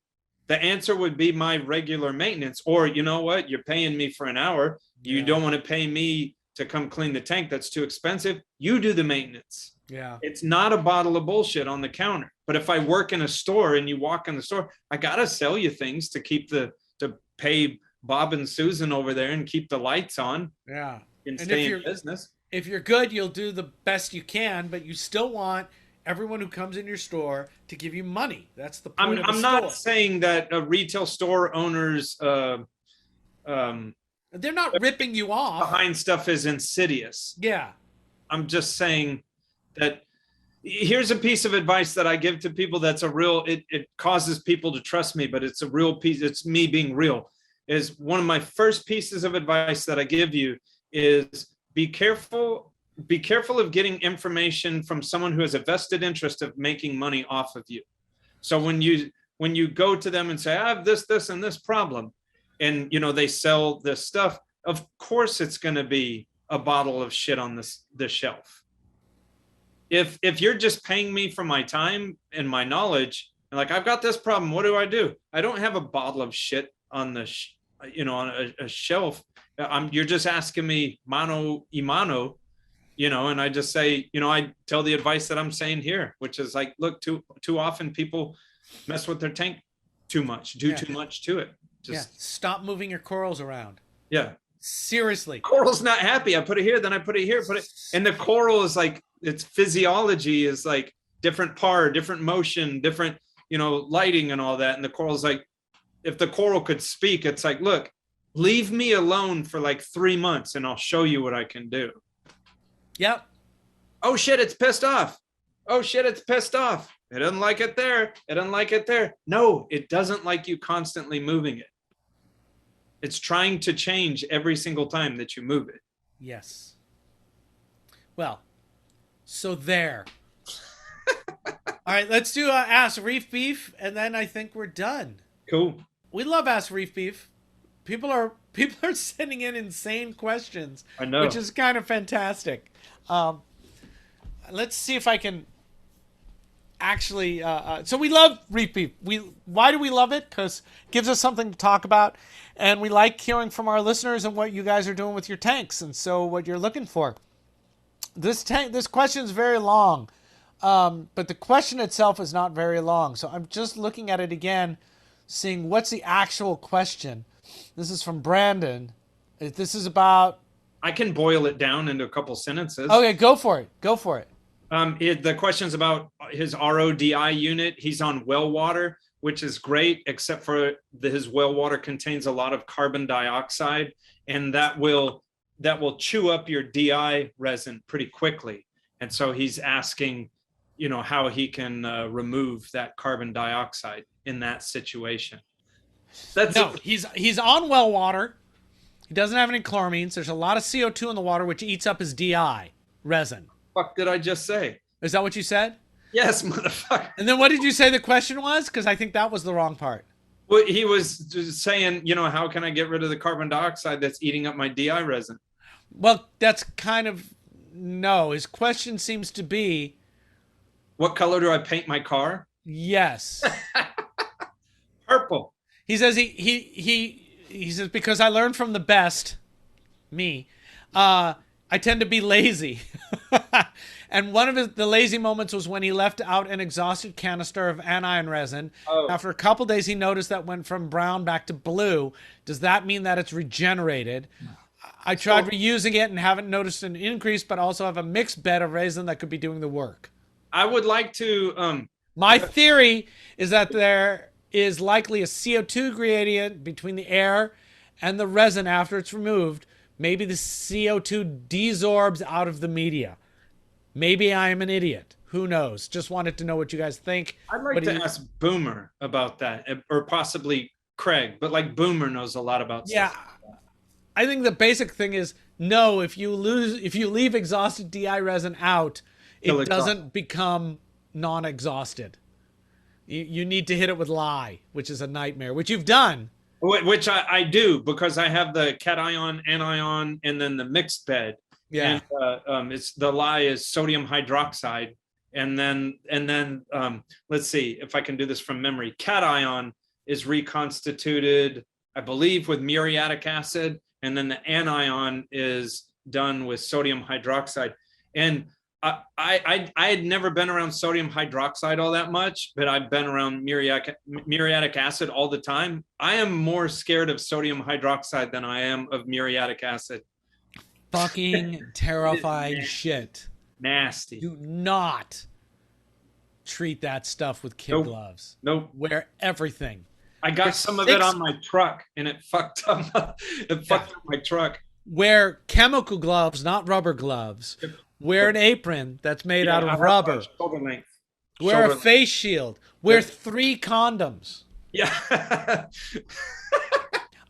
the answer would be my regular maintenance. Or you know what? You're paying me for an hour. You don't want to pay me to come clean the tank. That's too expensive. You do the maintenance. Yeah. It's not a bottle of bullshit on the counter. But if I work in a store and you walk in the store, I got to sell you things to to pay Bob and Susan over there and keep the lights on. Yeah. And stay in business. If you're good, you'll do the best you can, but you still want everyone who comes in your store to give you money. That's the point of the store. I'm not saying that retail store owners they're not ripping you off. Behind stuff is insidious. Yeah. I'm just saying that here's a piece of advice that I give to people that's a real, it causes people to trust me, but it's a real piece. It's me being real. Is one of my first pieces of advice that I give you is be careful of getting information from someone who has a vested interest of making money off of you. So when you go to them and say, I have this, and this problem, and they sell this stuff, of course it's going to be a bottle of shit on the shelf. If you're just paying me for my time and my knowledge, and like, I've got this problem, what do? I don't have a bottle of shit on the on a shelf. You're just asking me mano y mano, and I just say, I tell the advice that I'm saying here, which is like, look, too often people mess with their tank too much, do too much to it. Just stop moving your corals around. Yeah. Seriously. Coral's not happy. I put it here, then I put it here, and the coral is like, its physiology is like different par, different motion, different, lighting and all that. And the coral's like, if the coral could speak, it's like, look, leave me alone for like 3 months and I'll show you what I can do. Yep. Oh shit, it's pissed off. Oh shit, it's pissed off. It doesn't like it there. It doesn't like it there. No, it doesn't like you constantly moving it. It's trying to change every single time that you move it. Yes. Well, so there. All right, let's do Ask Reef Beef, and then I think we're done. Cool. We love Ask Reef Beef. People are sending in insane questions. I know. Which is kind of fantastic. Let's see if I can actually. So we love Reef Beef. Why do we love it? Because it gives us something to talk about, and we like hearing from our listeners and what you guys are doing with your tanks, and so what you're looking for. This question is very long, but the question itself is not very long. So I'm just looking at it again, seeing what's the actual question. This is from Brandon. This is about... I can boil it down into a couple sentences. Okay, go for it. Go for it. The question's about his RODI unit. He's on well water, which is great, except for his well water contains a lot of carbon dioxide, and that will chew up your DI resin pretty quickly. And so he's asking, how he can remove that carbon dioxide in that situation. He's on well water. He doesn't have any chloramines. There's a lot of CO2 in the water, which eats up his DI resin. Fuck did I just say? Is that what you said? Yes, motherfucker. And then what did you say the question was? Because I think that was the wrong part. Well, he was just saying, how can I get rid of the carbon dioxide that's eating up my DI resin? Well, that's kind of... No, his question seems to be... What color do I paint my car? Yes. Purple. He says he says, because I learned from the best, me, I tend to be lazy. And one of the lazy moments was when he left out an exhausted canister of anion resin. Oh. After a couple days, he noticed that went from brown back to blue. Does that mean that it's regenerated? I tried reusing it and haven't noticed an increase, but also have a mixed bed of resin that could be doing the work. I would like to. My theory is that there is likely a CO2 gradient between the air and the resin after it's removed. Maybe the CO2 desorbs out of the media. Maybe I am an idiot. Who knows? Just wanted to know what you guys think. I'd like to ask Boomer about that, or possibly Craig, but like Boomer knows a lot about yeah, stuff. I think the basic thing is no. If you leave exhausted DI resin out, it doesn't become non-exhausted. You need to hit it with lye, which is a nightmare, which you've done. Which I do, because I have the cation, anion, and then the mixed bed. Yeah. And it's the lye is sodium hydroxide, and then let's see if I can do this from memory. Cation is reconstituted, I believe, with muriatic acid, and then the anion is done with sodium hydroxide. And I had never been around sodium hydroxide all that much, but I've been around muriatic acid all the time. I am more scared of sodium hydroxide than I am of muriatic acid. Fucking terrifying shit. Nasty. Do not treat that stuff with kid gloves. Nope. Wear everything. I got some of it on my truck, and it fucked up. It fucked up my truck. Wear chemical gloves, not rubber gloves. Wear an apron that's made out of rubber. Shoulder length. Wear a face shield. Wear 3 condoms. Yeah.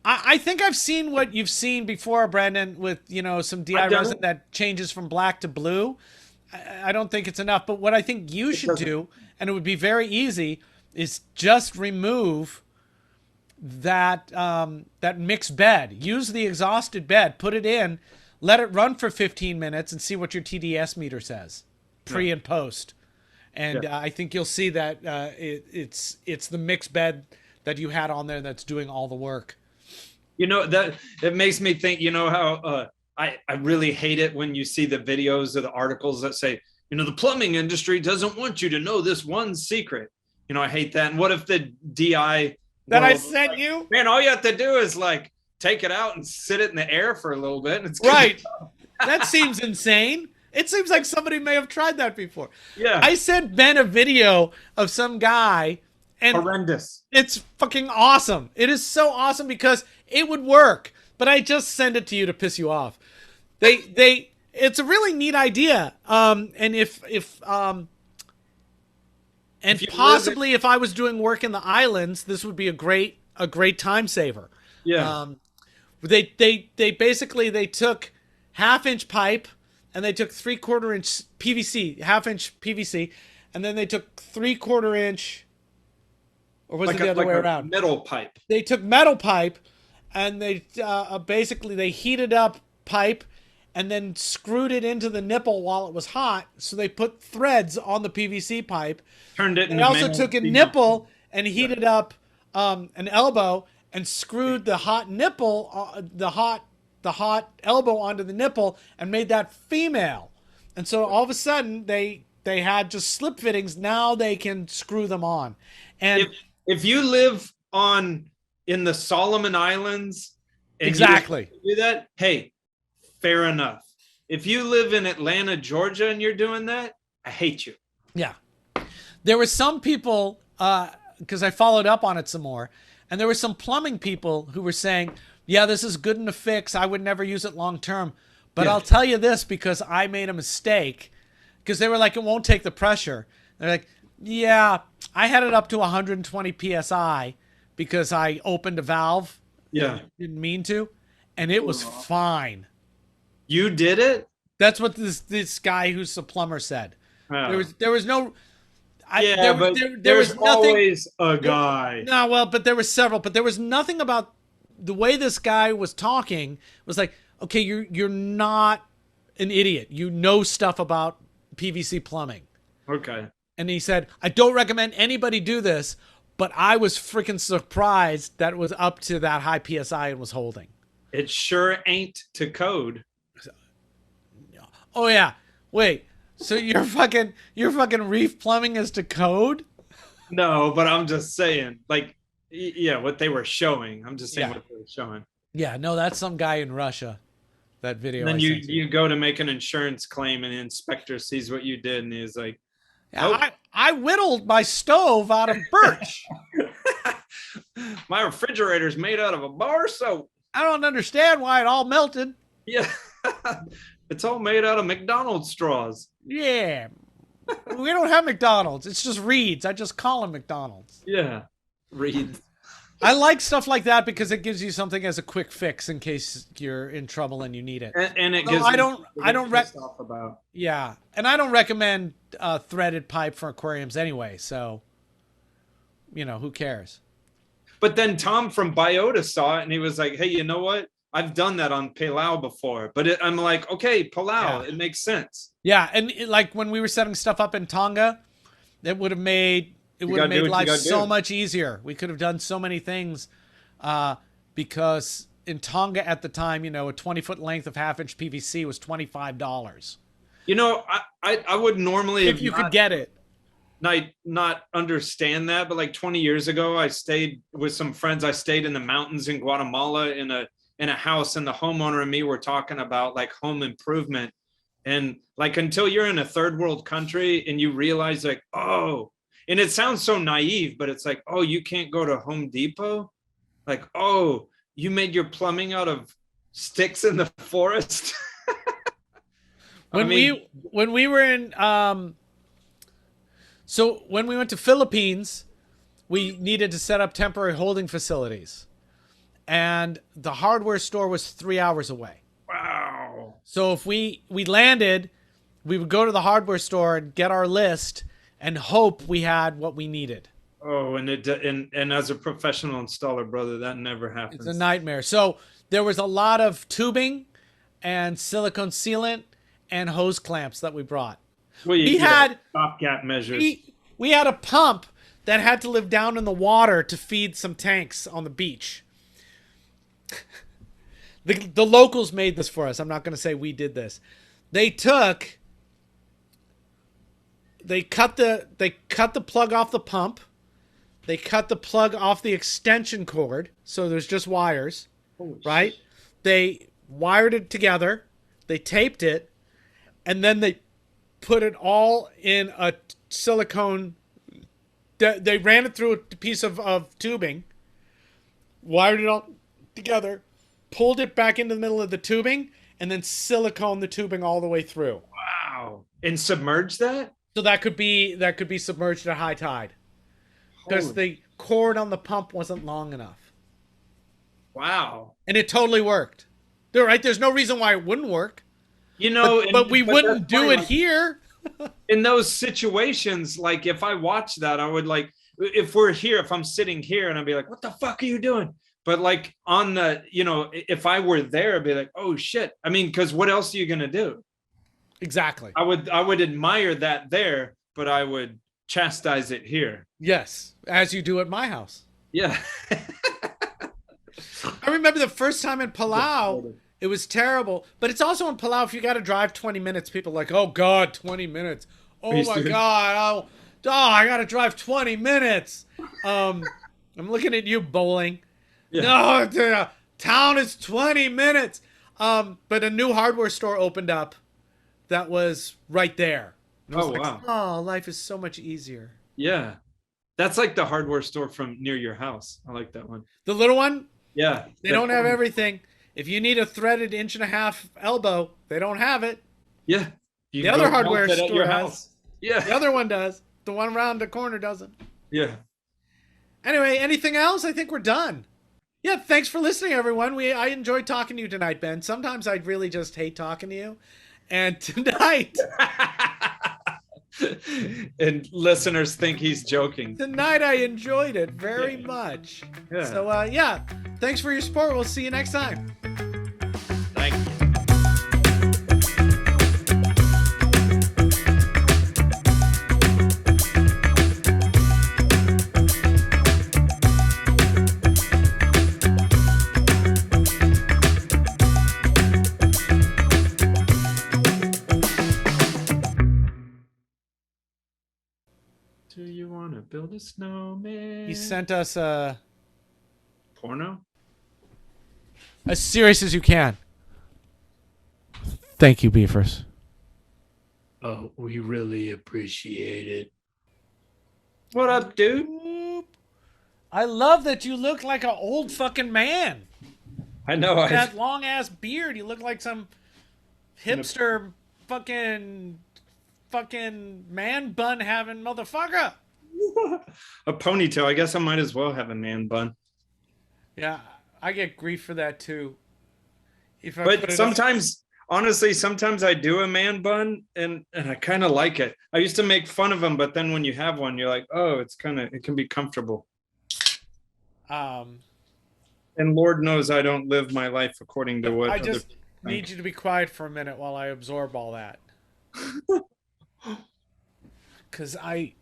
I think I've seen what you've seen before, Brandon, with, some DI resin that changes from black to blue. I don't think it's enough. But what I think you should do, and it would be very easy, is just remove that that mixed bed. Use the exhausted bed. Put it in. Let it run for 15 minutes and see what your TDS meter says, pre and post. And I think you'll see that it's the mixed bed that you had on there that's doing all the work. That it makes me think, how I really hate it when you see the videos or the articles that say, the plumbing industry doesn't want you to know this one secret. I hate that. And what if the DI that I sent you? Man, all you have to do is take it out and sit it in the air for a little bit. And it's right. That seems insane. It seems like somebody may have tried that before. Yeah. I sent Ben a video of some guy, and horrendous. It's fucking awesome. It is so awesome because it would work, but I just send it to you to piss you off. It's a really neat idea. And if possibly if I was doing work in the islands, this would be a great time saver. Yeah. They basically took 1/2-inch pipe and they took 3/4 inch PVC, 1/2-inch PVC, and then they took 3/4 inch, or was it the other way around? Metal pipe. They took metal pipe and they basically they heated up pipe and then screwed it into the nipple while it was hot. So they put threads on the PVC pipe. Turned it. They also took a nipple and heated up an elbow and screwed the hot nipple, the hot elbow onto the nipple and made that female. And so all of a sudden they had just slip fittings. Now they can screw them on. And if you live in the Solomon Islands, and exactly you do that, hey, fair enough. If you live in Atlanta, Georgia, and you're doing that, I hate you. Yeah. There were some people, because I followed up on it some more, and there were some plumbing people who were saying, yeah, this is good in a fix. I would never use it long term. But I'll tell you this, because I made a mistake. Because they were like, it won't take the pressure. They're like, yeah, I had it up to 120 PSI because I opened a valve. Yeah. Didn't mean to. And it was fine. You did it? That's what this guy who's a plumber said. Oh. There was no... there was always a guy. No, well, but there were several. But there was nothing about the way this guy was talking. Was like, okay, you're not an idiot. You know stuff about PVC plumbing. Okay. And he said, I don't recommend anybody do this, but I was freaking surprised that it was up to that high PSI and was holding. It sure ain't to code. Oh yeah, Wait, so your fucking reef plumbing is to code? No, but I'm just saying, like, yeah, what they were showing. I'm just saying Yeah. what they were showing. Yeah, no, that's some guy in Russia. That video And then I you sent you. you go to make an insurance claim, and the inspector sees what you did, and he's like, Yeah, "Nope, I whittled my stove out of birch. my refrigerator's made out of a bar soap." I don't understand why it all melted. Yeah, it's all made out of McDonald's straws. Yeah. We don't have McDonald's. It's just Reed's. I just call them McDonald's. Yeah, read. I like stuff like that because it gives you something as a quick fix in case you're in trouble and you need it. And it Although gives. I don't pissed off about. Yeah, and I don't recommend threaded pipe for aquariums anyway. So, who cares? But then Tom from Biota saw it, and he was like, "Hey, you know what? I've done that on Palau before." But I'm like, "Okay, Palau, it makes sense." Yeah, and like when we were setting stuff up in Tonga, it would have made life so much easier. We could have done so many things because in Tonga at the time, a 20-foot length of half-inch PVC was $25. I would normally If you could get it. not understand that, but like 20 years ago, I stayed with some friends. I stayed in the mountains in Guatemala in a house, and the homeowner and me were talking about like home improvement. And like until you're in a third world country and you realize like, oh, and it sounds so naive, but it's like, oh, you can't go to Home Depot? Like, oh, you made your plumbing out of sticks in the forest? When we were in so when we went to Philippines, we needed to set up temporary holding facilities. And the hardware store was 3 hours away. Wow. So if we landed, we would go to the hardware store and get our list and hope we had what we needed. Oh, and as a professional installer, brother, that never happens. It's a nightmare. So there was a lot of tubing and silicone sealant and hose clamps that we brought. Well, We had stopgap measures. we had a pump that had to live down in the water to feed some tanks on the beach. The locals made this for us. I'm not going to say we did this. They cut the plug off the pump. They cut the plug off the extension cord, so there's just wires, right? They wired it together. They taped it, and then they put it all in a silicone. They ran it through a piece of tubing, wired it all together, pulled it back into the middle of the tubing, and then silicone the tubing all the way through. Wow. And submerge that? So that could be submerged at high tide. Because the cord on the pump wasn't long enough. Wow. And it totally worked. They're right. There's no reason why it wouldn't work. But we wouldn't do it here. In those situations, like if I watch that, I would like, if we're here, if I'm sitting here and I'd be like, what the fuck are you doing? But like on the, if I were there, I'd be like, oh shit. I mean, because what else are you going to do? Exactly. I would admire that there, but I would chastise it here. Yes, as you do at my house. Yeah. I remember the first time in Palau, it was terrible. But it's also in Palau, if you got to drive 20 minutes, people are like, oh, God, 20 minutes. Oh, my God. I got to drive 20 minutes. I'm looking at you, Bowling. Yeah. No, the town is 20 minutes. But a new hardware store opened up that was right there. Oh, wow. Oh, life is so much easier. Yeah. That's like the hardware store from near your house. I like that one. The little one? Yeah. They don't have everything. If you need a threaded 1.5-inch elbow, they don't have it. Yeah. The other hardware store has. House. Yeah. The other one does. The one around the corner doesn't. Yeah. Anyway, anything else? I think we're done. Yeah, thanks for listening, everyone. I enjoyed talking to you tonight, Ben. Sometimes I really just hate talking to you. And tonight... And listeners think he's joking. Tonight I enjoyed it very much. Yeah. So, thanks for your support. We'll see you next time. Thank you. Do you want to build a snowman? He sent us a porno. as serious as you can. Thank you, Beefers. Oh, we really appreciate it. What up, dude? I love that you look like an old fucking man. I know. That long ass beard. You look like some hipster fucking man bun having motherfucker. A ponytail. I guess I might as well have a man bun. Yeah, I get grief for that too. But sometimes, honestly, sometimes I do a man bun and I kind of like it. I used to make fun of them, but then when you have one, you're like, oh, it can be comfortable. And Lord knows I don't live my life according to what I just need you to be quiet for a minute while I absorb all that. Because I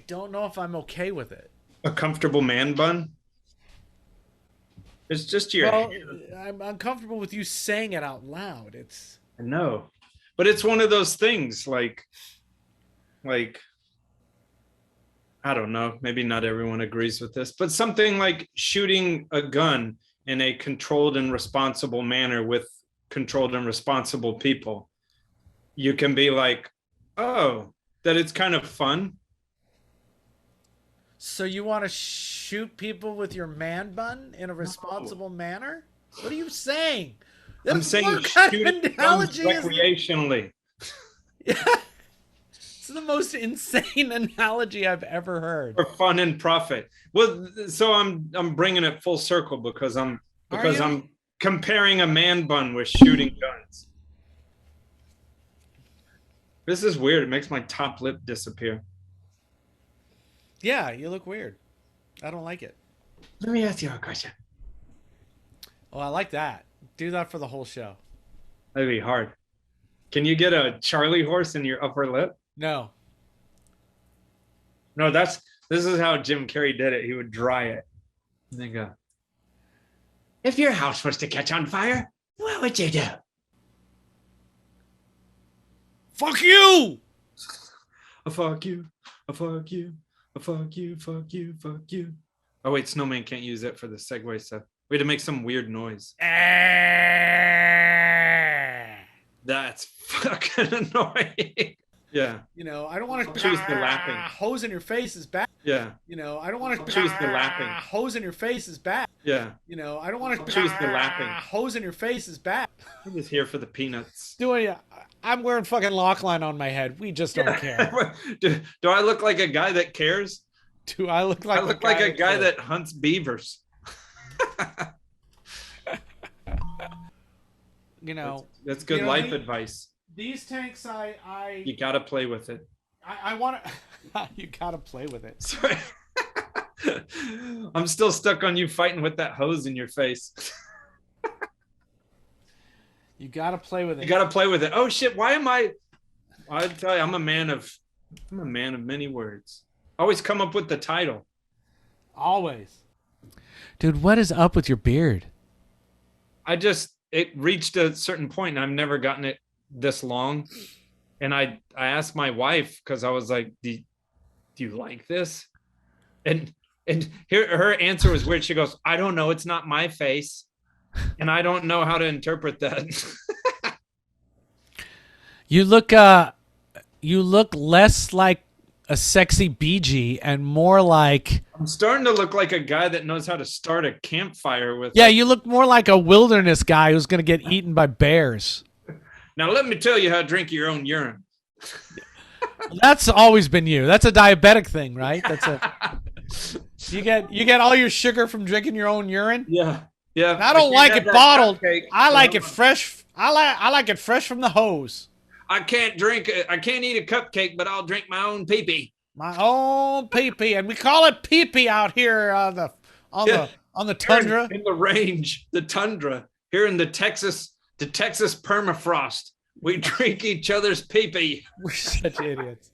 don't know if I'm okay with it. A comfortable man bun? It's just your I'm uncomfortable with you saying it out loud. I know. But it's one of those things like I don't know, maybe not everyone agrees with this, but something like shooting a gun in a controlled and responsible manner with controlled and responsible people. You can be like, oh, that it's kind of fun. So you want to shoot people with your man bun in a responsible manner? What are you saying? I'm saying shooting guns recreationally. Yeah. It's the most insane analogy I've ever heard. For fun and profit. Well, so I'm bringing it full circle because I'm comparing a man bun with shooting guns. This is weird. It makes my top lip disappear. Yeah, you look weird. I don't like it. Let me ask you a question. Oh, I like that. Do that for the whole show. That'd be hard. Can you get a Charlie horse in your upper lip? No. No, this is how Jim Carrey did it. He would dry it. And then go, if your house was to catch on fire, what would you do? Fuck you! A fuck you, a fuck you, a fuck you, fuck you, fuck you. Oh wait, Snowman can't use it for the segue stuff. We had to make some weird noise. That's fucking annoying. Yeah. You know, I don't want to choose the lapping. Hose in your face is bad. Yeah. You know, I don't want to choose the lapping. Hose in your face is bad. Yeah. You know, I don't want to choose the lapping. Hose in your face is bad. I'm just here for the peanuts. I'm wearing fucking Loc-Line on my head. We just don't care. Do I look like a guy that cares? Do I look like a guy that hunts beavers? You know, that's good life advice. These tanks, you gotta play with it. I want to. You gotta play with it. Sorry. I'm still stuck on you fighting with that hose in your face. You gotta play with it. You gotta play with it. Oh shit! Why am I? I tell you, I'm a man of many words. Always come up with the title. Always. Dude, what is up with your beard? It reached a certain point and I've never gotten it this long. And I asked my wife because I was like, do you like this? And her answer was weird. She goes, I don't know. It's not my face. And I don't know how to interpret that. You look less like a sexy BG and more like... I'm starting to look like a guy that knows how to start a campfire with... Yeah, you look more like a wilderness guy who's going to get eaten by bears. Now, let me tell you how to drink your own urine. That's always been you. That's a diabetic thing, right? You get all your sugar from drinking your own urine? Yeah. Yeah. And I don't like it bottled. I like it fresh. I like it fresh from the hose. I can't eat a cupcake, but I'll drink my own pee-pee. My own pee-pee. And we call it pee-pee out here on the tundra. In the range, the tundra. Here in the Texas permafrost. We drink each other's pee-pee. We're such idiots.